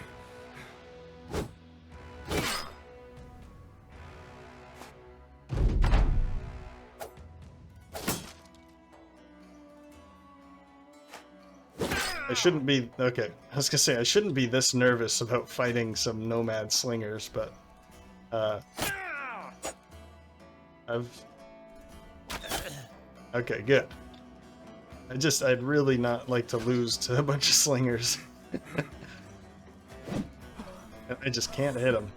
Speaker 1: I shouldn't be, okay, I was gonna say, I shouldn't be this nervous about fighting some Nomad slingers, but, okay, good. I'd really not like to lose to a bunch of slingers. I just can't hit them.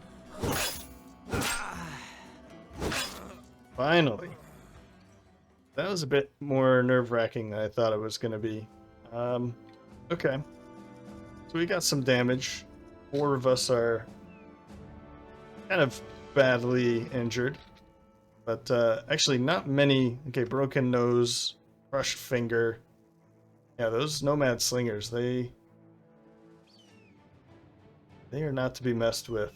Speaker 1: Finally. That was a bit more nerve-wracking than I thought it was going to be. Okay. So we got some damage. 4 of us are kind of badly injured. But actually not many. Okay, broken nose, crushed finger. Yeah, those Nomad slingers, they are not to be messed with.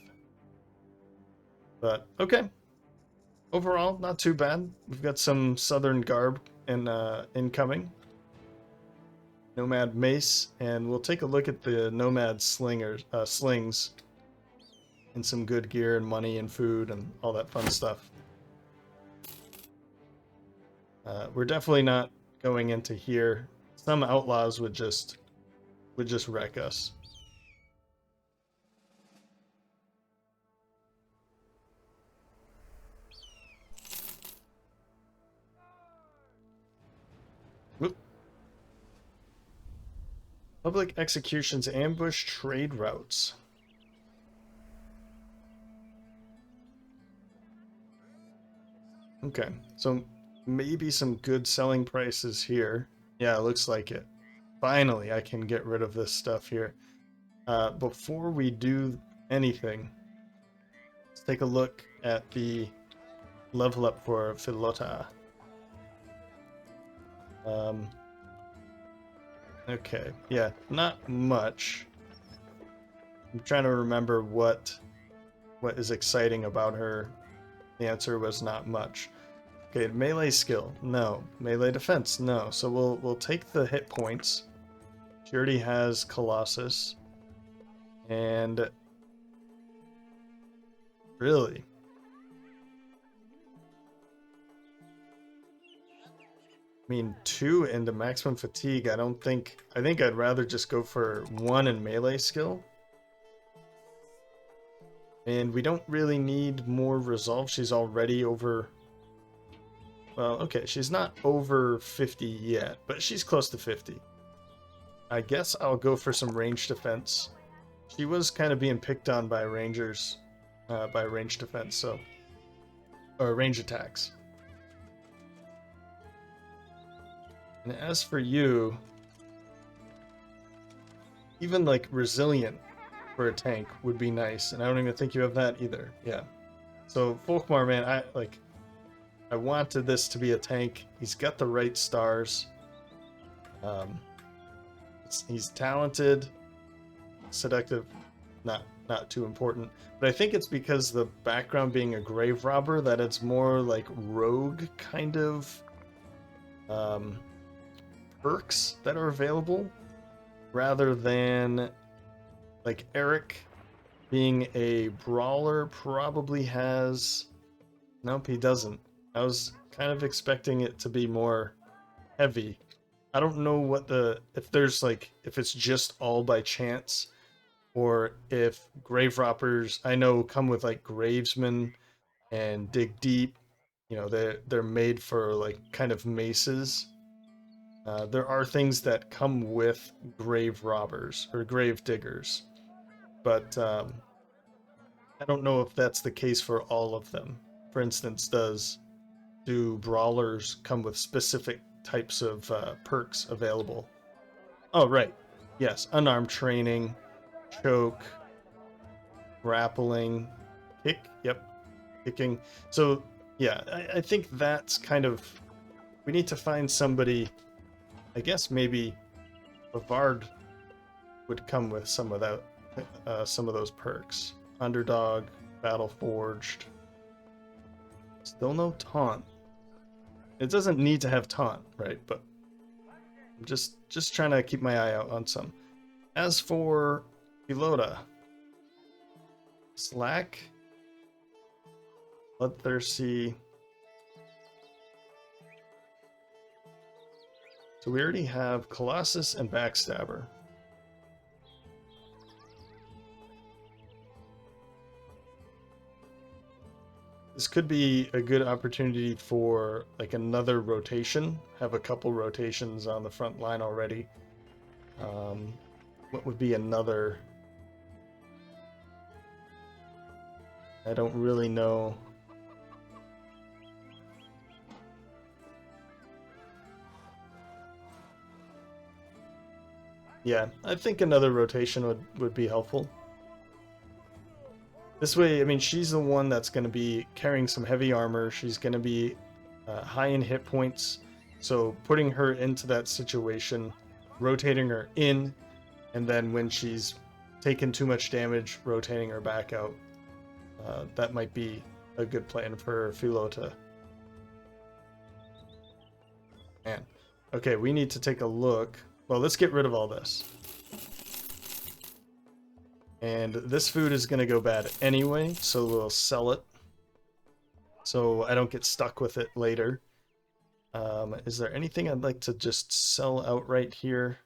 Speaker 1: But okay. Overall, not too bad. We've got some southern garb incoming. Nomad mace, and we'll take a look at the Nomad slings, and some good gear and money and food and all that fun stuff. We're definitely not going into here. Some outlaws would just wreck us. Whoop. Public executions ambush trade routes. Okay, so maybe some good selling prices here. Yeah, it looks like it. Finally, I can get rid of this stuff here. Before we do anything, let's take a look at the level up for Filota. Okay, yeah, not much. I'm trying to remember what is exciting about her. The answer was not much. Okay, melee skill, no. Melee defense, no. So we'll take the hit points. She already has Colossus. And really, I mean, 2 into maximum fatigue. I think I'd rather just go for 1 in melee skill. And we don't really need more resolve. She's already over. Well, okay, she's not over 50 yet, but she's close to 50. I guess I'll go for some range defense. She was kind of being picked on by rangers, by range defense, so, or range attacks. And as for you, even like resilient for a tank would be nice, and I don't even think you have that either. Yeah. So Folkmar, man, I wanted this to be a tank. He's got the right stars. He's talented, seductive, not too important. But I think it's because the background being a grave robber that it's more like rogue kind of perks that are available, rather than like Eric being a brawler probably has. Nope, he doesn't. I was kind of expecting it to be more heavy. I don't know what if it's just all by chance, or if grave robbers, I know, come with like gravesmen and dig deep. You know, they're made for like kind of maces. There are things that come with grave robbers or grave diggers, but I don't know if that's the case for all of them. For instance, do brawlers come with specific types of perks available? Oh, right. Yes, unarmed training, choke, grappling, kick. Yep, kicking. So, yeah, I think that's kind of. We need to find somebody. I guess maybe Bavard would come with some of that, some of those perks. Underdog, battle forged. Still no taunt. It doesn't need to have taunt, right? But I'm just trying to keep my eye out on some. As for Pilota, Slack, Bloodthirsty. So we already have Colossus and Backstabber. This could be a good opportunity for like another rotation. Have a couple rotations on the front line already. What would be another? I don't really know. Yeah, I think another rotation would be helpful. This way, I mean, she's the one that's going to be carrying some heavy armor. She's going to be high in hit points. So putting her into that situation, rotating her in, and then when she's taken too much damage, rotating her back out. That might be a good plan for Philota. Man. Okay, we need to take a look. Well, let's get rid of all this. And this food is going to go bad anyway, so we'll sell it. So I don't get stuck with it later. Is there anything I'd like to just sell outright here?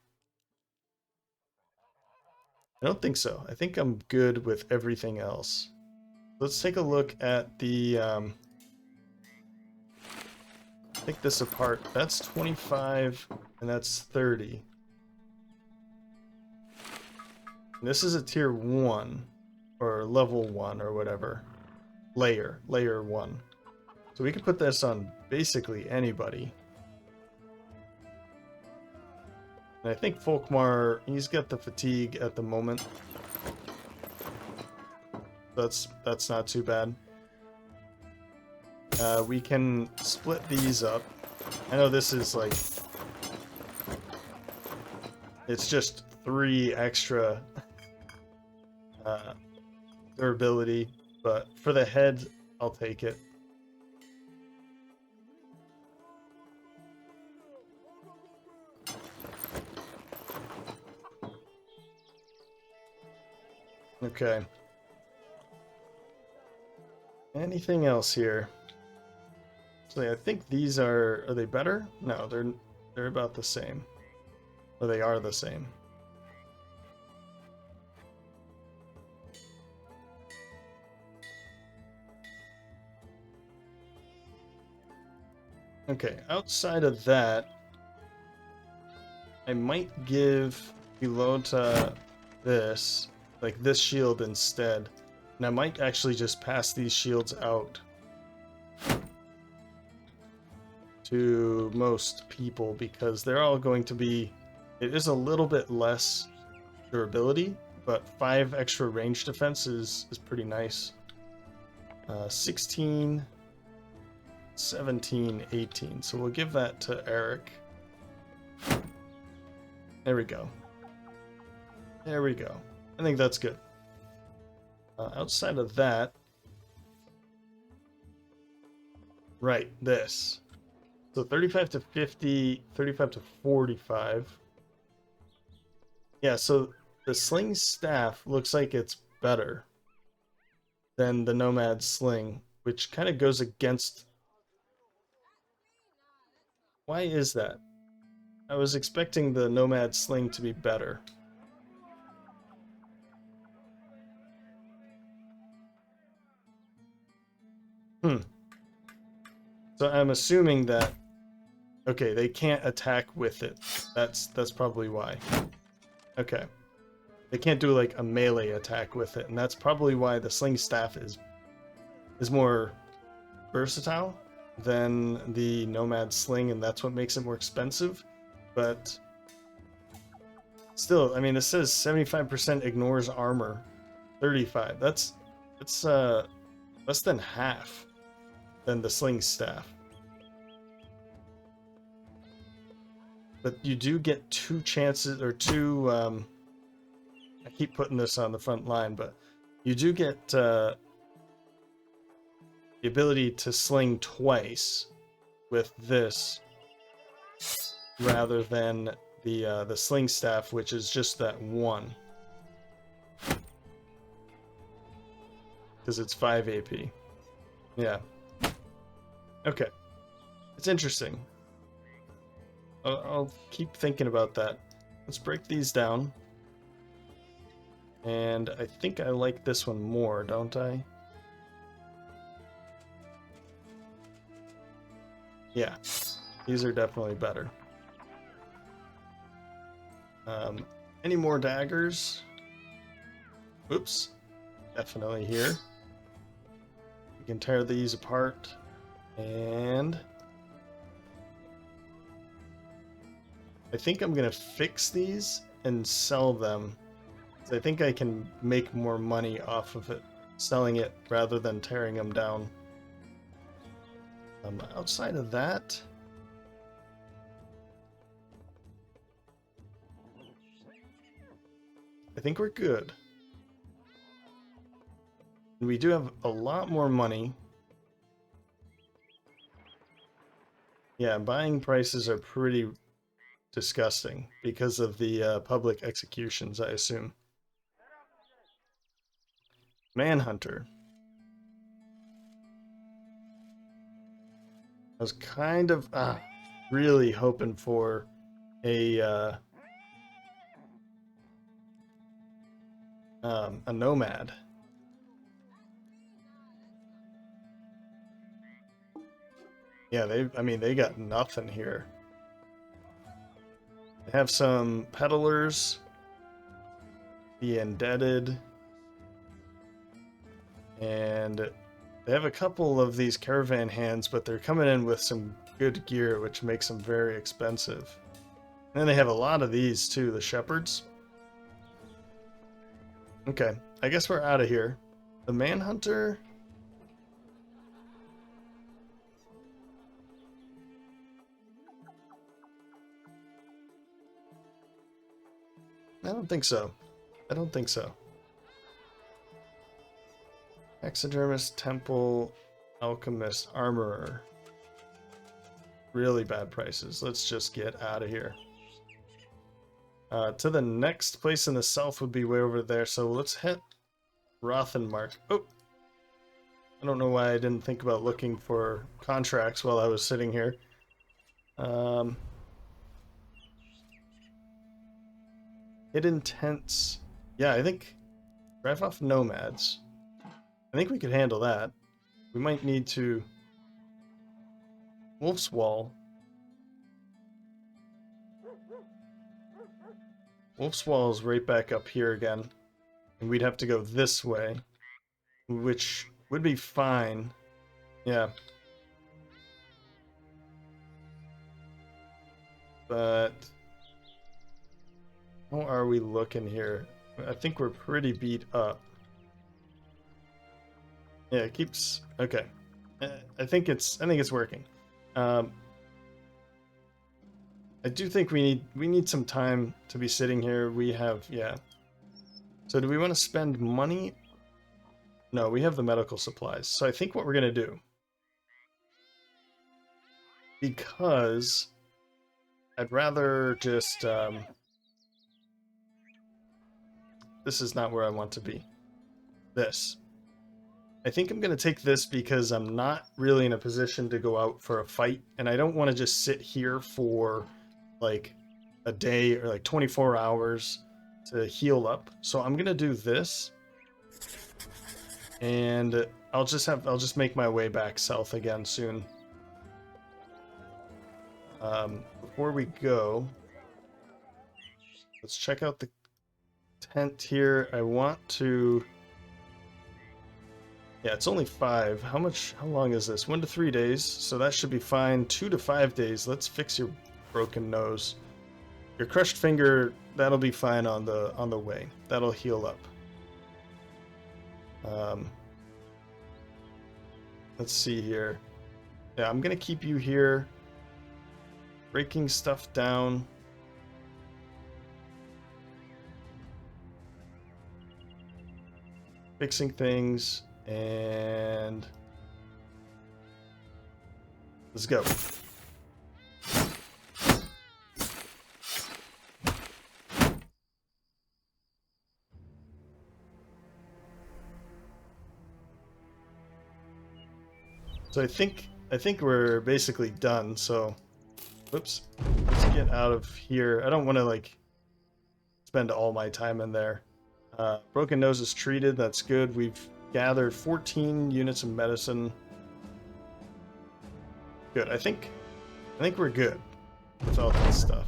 Speaker 1: I don't think so. I think I'm good with everything else. Let's take a look at the... take this apart. That's 25 and that's 30. This is a tier 1 or level 1 or whatever. Layer 1. So we could put this on basically anybody. And I think Folkmar, he's got the fatigue at the moment. That's not too bad. We can split these up. I know this is like... it's just 3 extra durability, but for the head, I'll take it. Okay. Anything else here? So I think these are they better? No, they're about the same. Or they are the same. Okay, outside of that, I might give Philota this, like this shield instead. And I might actually just pass these shields out to most people because they're all going to be... it is a little bit less durability, but 5 extra range defense is pretty nice. 16... 17, 18. So we'll give that to Eric. There we go. There we go. I think that's good. Outside of that... right, this. So 35 to 50, 35 to 45. Yeah, so the sling staff looks like it's better than the Nomad sling, which kind of goes against... why is that? I was expecting the Nomad sling to be better. So I'm assuming that... okay, they can't attack with it. That's probably why. Okay. They can't do like a melee attack with it, and that's probably why the sling staff is more versatile than the Nomad sling, and that's what makes it more expensive. But still, I mean, it says 75% ignores armor, 35. That's less than half than the sling staff. But you do get 2 chances, or 2 I keep putting this on the front line, but you do get the ability to sling twice with this rather than the sling staff, which is just that 1. Because it's 5 AP. Yeah. Okay. It's interesting. I'll keep thinking about that. Let's break these down. And I think I like this one more, don't I? Yeah, these are definitely better. Any more daggers? Oops, definitely here. We can tear these apart, and I think I'm gonna fix these and sell them. I think I can make more money off of it, selling it rather than tearing them down. Outside of that, I think we're good. We do have a lot more money. Yeah, buying prices are pretty disgusting because of the public executions, I assume. Manhunter. I was kind of really hoping for a nomad. Yeah, they got nothing here. They have some peddlers, the indebted, and they have a couple of these caravan hands, but they're coming in with some good gear, which makes them very expensive. And then they have a lot of these too, the shepherds. Okay, I guess we're out of here. The manhunter. I don't think so. I don't think so. Taxidermist, temple, alchemist, armorer. Really bad prices. Let's just get out of here. To the next place in the south would be way over there, so let's hit Rothenmark. Oh! I don't know why I didn't think about looking for contracts while I was sitting here. Hidden tents. Yeah, I think drive off nomads. I think we could handle that. We might need to... Wolf's Wall. Wolf's Wall is right back up here again. And we'd have to go this way, which would be fine. Yeah. But how are we looking here? I think we're pretty beat up. Yeah, it keeps... Okay. I think it's working. I do think we need some time to be sitting here. We have, yeah. So do we want to spend money? No, we have the medical supplies. So I think what we're going to do, because I'd rather just, this is not where I want to be. This. I think I'm going to take this because I'm not really in a position to go out for a fight, and I don't want to just sit here for like a day or like 24 hours to heal up. So I'm going to do this, and I'll just make my way back south again soon. Before we go, let's check out the tent here. I want to... Yeah, it's only 5. How long is this? 1 to 3 days, so that should be fine. 2 to 5 days. Let's fix your broken nose. Your crushed finger, that'll be fine on the way. That'll heal up. Let's see here. Yeah, I'm gonna keep you here. Breaking stuff down. Fixing things. And let's go. So I think we're basically done. So, whoops. Let's get out of here. I don't want to like spend all my time in there. Broken nose is treated. That's good. We've gathered 14 units of medicine. Good. I think I think we're good with all that stuff.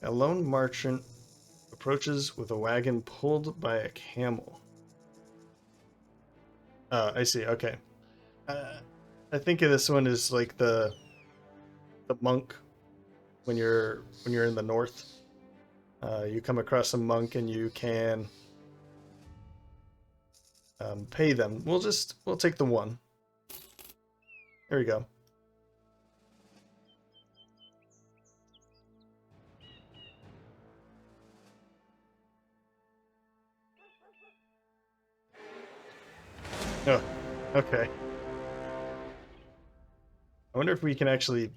Speaker 1: A lone merchant approaches with a wagon pulled by a camel. I see. Okay. I think of this one as like the monk when you're in the north. You come across a monk and you can pay them. We'll take the one. There we go. Oh, okay. I wonder if we can actually...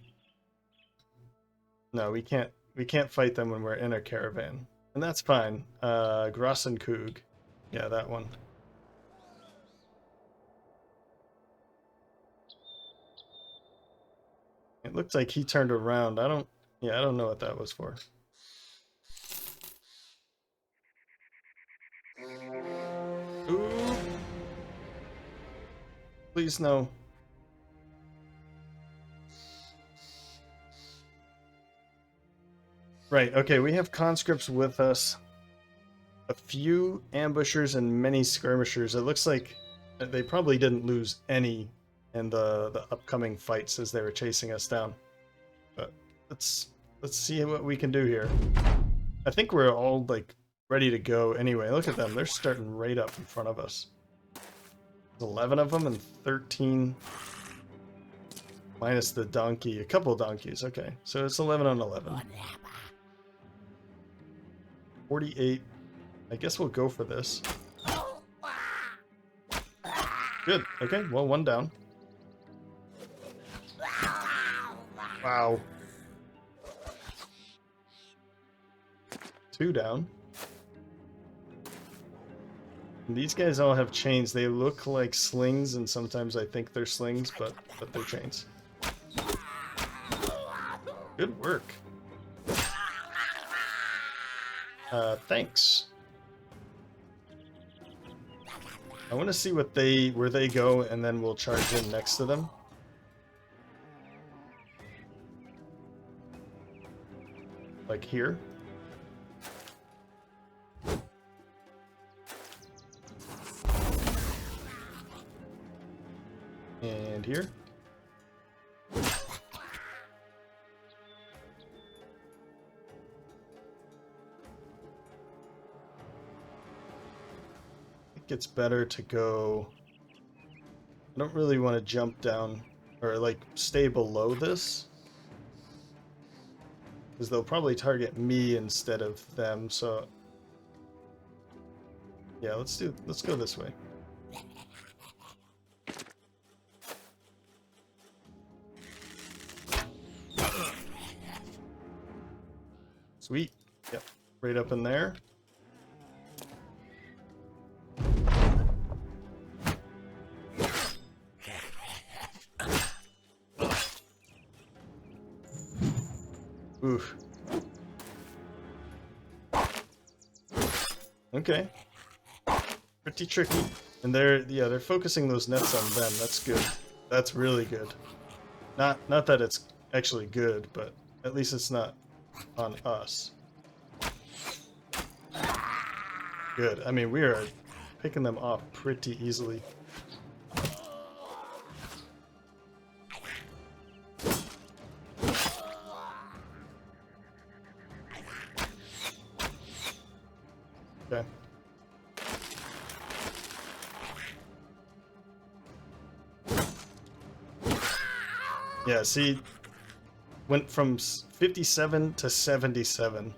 Speaker 1: No, we can't. We can't fight them when we're in a caravan. And that's fine. Grossenkug. Yeah, that one. It looks like he turned around. I don't know what that was for. Ooh. Please no. Right, okay, we have conscripts with us. A few ambushers and many skirmishers. It looks like they probably didn't lose any in the upcoming fights as they were chasing us down. But let's see what we can do here. I think we're all like ready to go anyway. Look at them. They're starting right up in front of us. There's 11 of them and 13 minus the donkey. A couple of donkeys. Okay. So it's 11 on 11. 48. I guess we'll go for this. Good. Okay. Well, one down. Wow. 2 down. And these guys all have chains. They look like slings, and sometimes I think they're slings, but they're chains. Good work. Thanks. I want to see where they go, and then we'll charge in next to them. Like here. And here. It's better to go. I don't really want to jump down or like stay below this, because they'll probably target me instead of them. So yeah, let's go this way. Sweet. Yep, right up in there. Oof. Okay. Pretty tricky. And they're focusing those nets on them. That's good. That's really good. Not that it's actually good, but at least it's not on us. Good. I mean, we are picking them off pretty easily. Okay. Yeah, see, went from 57 to 77.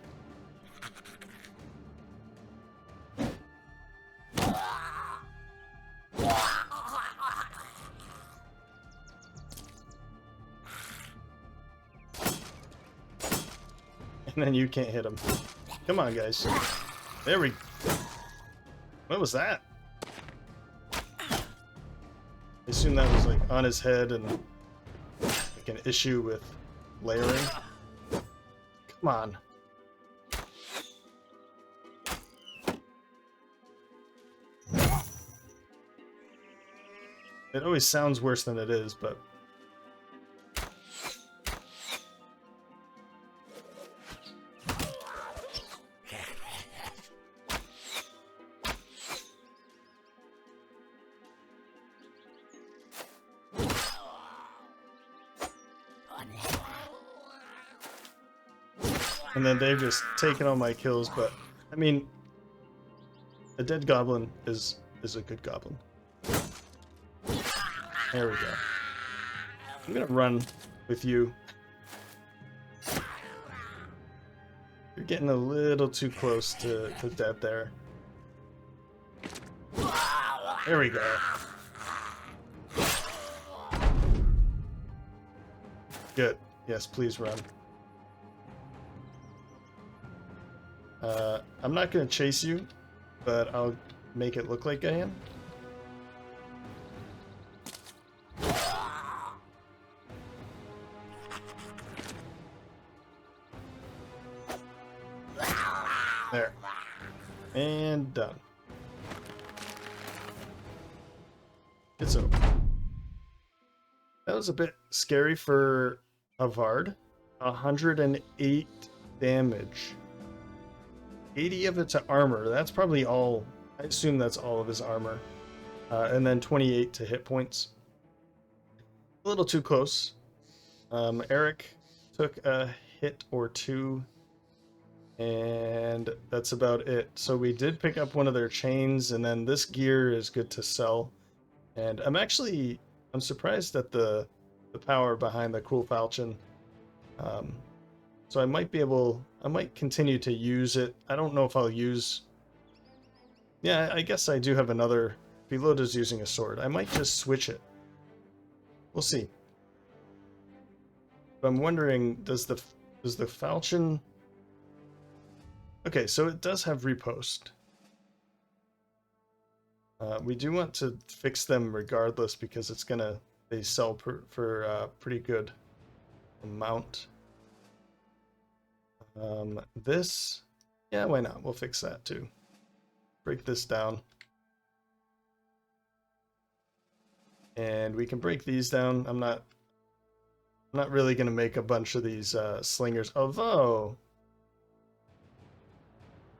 Speaker 1: And then you can't hit him. Come on, guys. There we... What was that? I assume that was like on his head and like an issue with layering. Come on. It always sounds worse than it is, but And then they've just taken all my kills, but I mean, a dead goblin is a good goblin. There we go. I'm gonna run with you. You're getting a little too close to dead there. There we go. Good. Yes, please run. I'm not going to chase you, but I'll make it look like I am. There. And done. It's over. That was a bit scary for Havard. 108 damage. 80 of it to armor. That's probably all. I assume that's all of his armor. And then 28 to hit points. A little too close. Eric took a hit or two. And that's about it. So we did pick up one of their chains. And then this gear is good to sell. And I'm surprised at the power behind the cool falchion. So I might continue to use it. I don't know if I'll use... Yeah, I guess I do have another... Philoda's using a sword. I might just switch it. We'll see. But I'm wondering, does the falchion... Okay, so it does have riposte. We do want to fix them regardless because it's gonna... They sell for pretty good amount. This, yeah, why not? We'll fix that too. Break this down. And we can break these down. I'm not really going to make a bunch of these slingers, although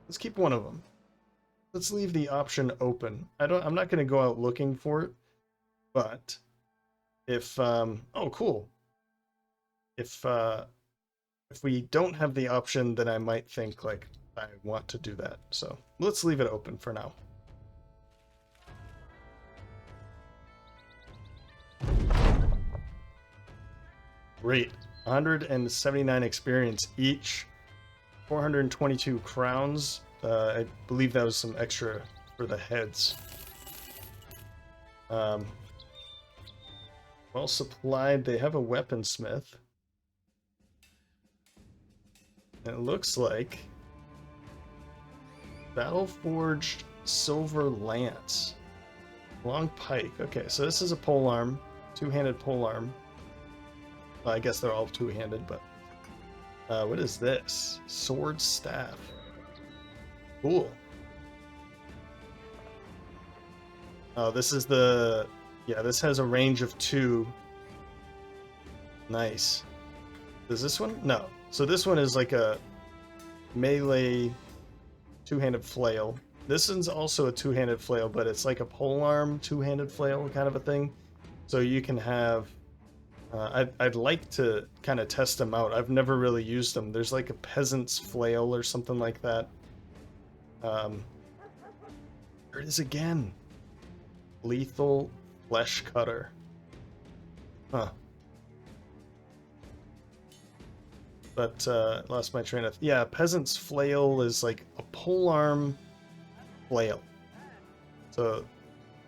Speaker 1: let's keep one of them. Let's leave the option open. I'm not going to go out looking for it, but if oh cool. If we don't have the option, then I might think, like, I want to do that. So let's leave it open for now. Great. 179 experience each. 422 crowns. I believe that was some extra for the heads. Well supplied. They have a weaponsmith. And it looks like battle-forged silver lance. Long pike. Okay, so this is a polearm. Two-handed polearm. Well, I guess they're all two-handed, but... what is this? Sword staff. Cool. Oh, this is the... Yeah, this has a range of 2. Nice. Does this one? No. So this one is like a melee two-handed flail. This one's also a two-handed flail, but it's like a polearm two-handed flail kind of a thing. So you can have... I'd like to kind of test them out. I've never really used them. There's like a peasant's flail or something like that. There it is again. Lethal flesh cutter. Huh. But lost my train of... Yeah, peasant's flail is like a polearm flail. So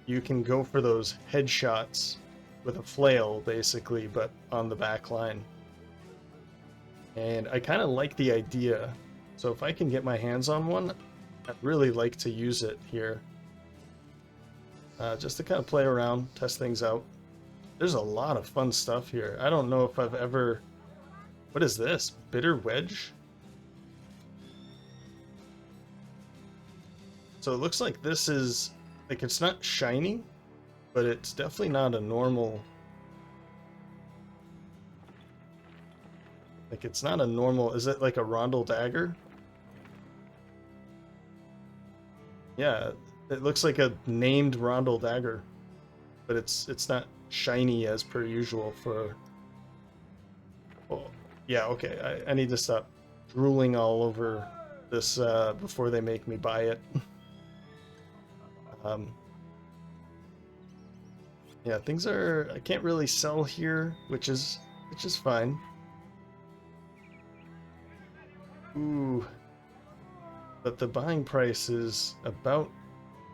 Speaker 1: you can go for those headshots with a flail, basically, but on the back line. And I kind of like the idea. So if I can get my hands on one, I'd really like to use it here. Just to kind of play around, test things out. There's a lot of fun stuff here. I don't know if I've ever... What is this? Bitter wedge? So it looks like this is... Like, it's not shiny, but it's definitely not a normal... Like, it's not a normal... Is it like a rondel dagger? Yeah, it looks like a named rondel dagger. But it's not shiny as per usual for... Oh, yeah, okay, I need to stop drooling all over this before they make me buy it. um, yeah, things are. I can't really sell here, which is fine. Ooh, but the buying price is about.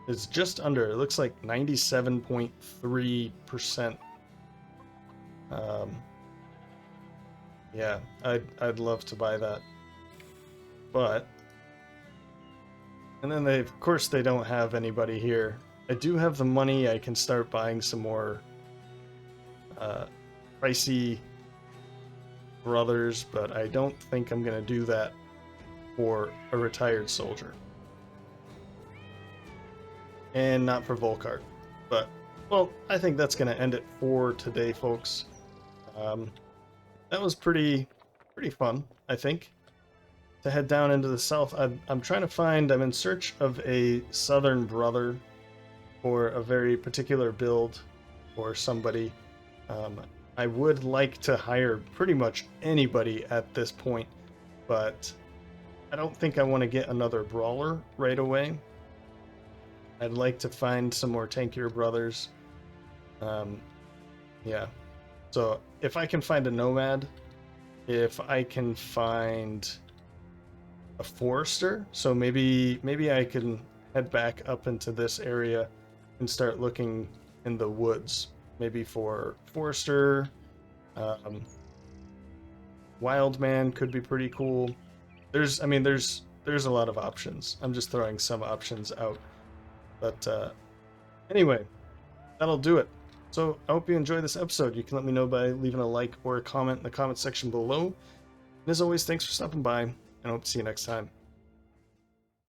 Speaker 1: It's just under. It looks like 97.3%. Yeah, I'd love to buy that, but and then they of course they don't have anybody here. I do have the money. I can start buying some more pricey brothers, but I don't think I'm gonna do that for a retired soldier, and not for Volkart. But well, I think that's gonna end it for today, folks. That was pretty fun, I think, to head down into the south. I'm trying to find. I'm in search of a southern brother for a very particular build or somebody. I would like to hire pretty much anybody at this point, but I don't think I want to get another brawler right away. I'd like to find some more tankier brothers. Yeah. So if I can find a Nomad, if I can find a Forester, so maybe I can head back up into this area and start looking in the woods, maybe for Forester. Wildman could be pretty cool. There's a lot of options. I'm just throwing some options out. But anyway, that'll do it. So I hope you enjoyed this episode. You can let me know by leaving a like or a comment in the comment section below. And as always, thanks for stopping by, and I hope to see you next time.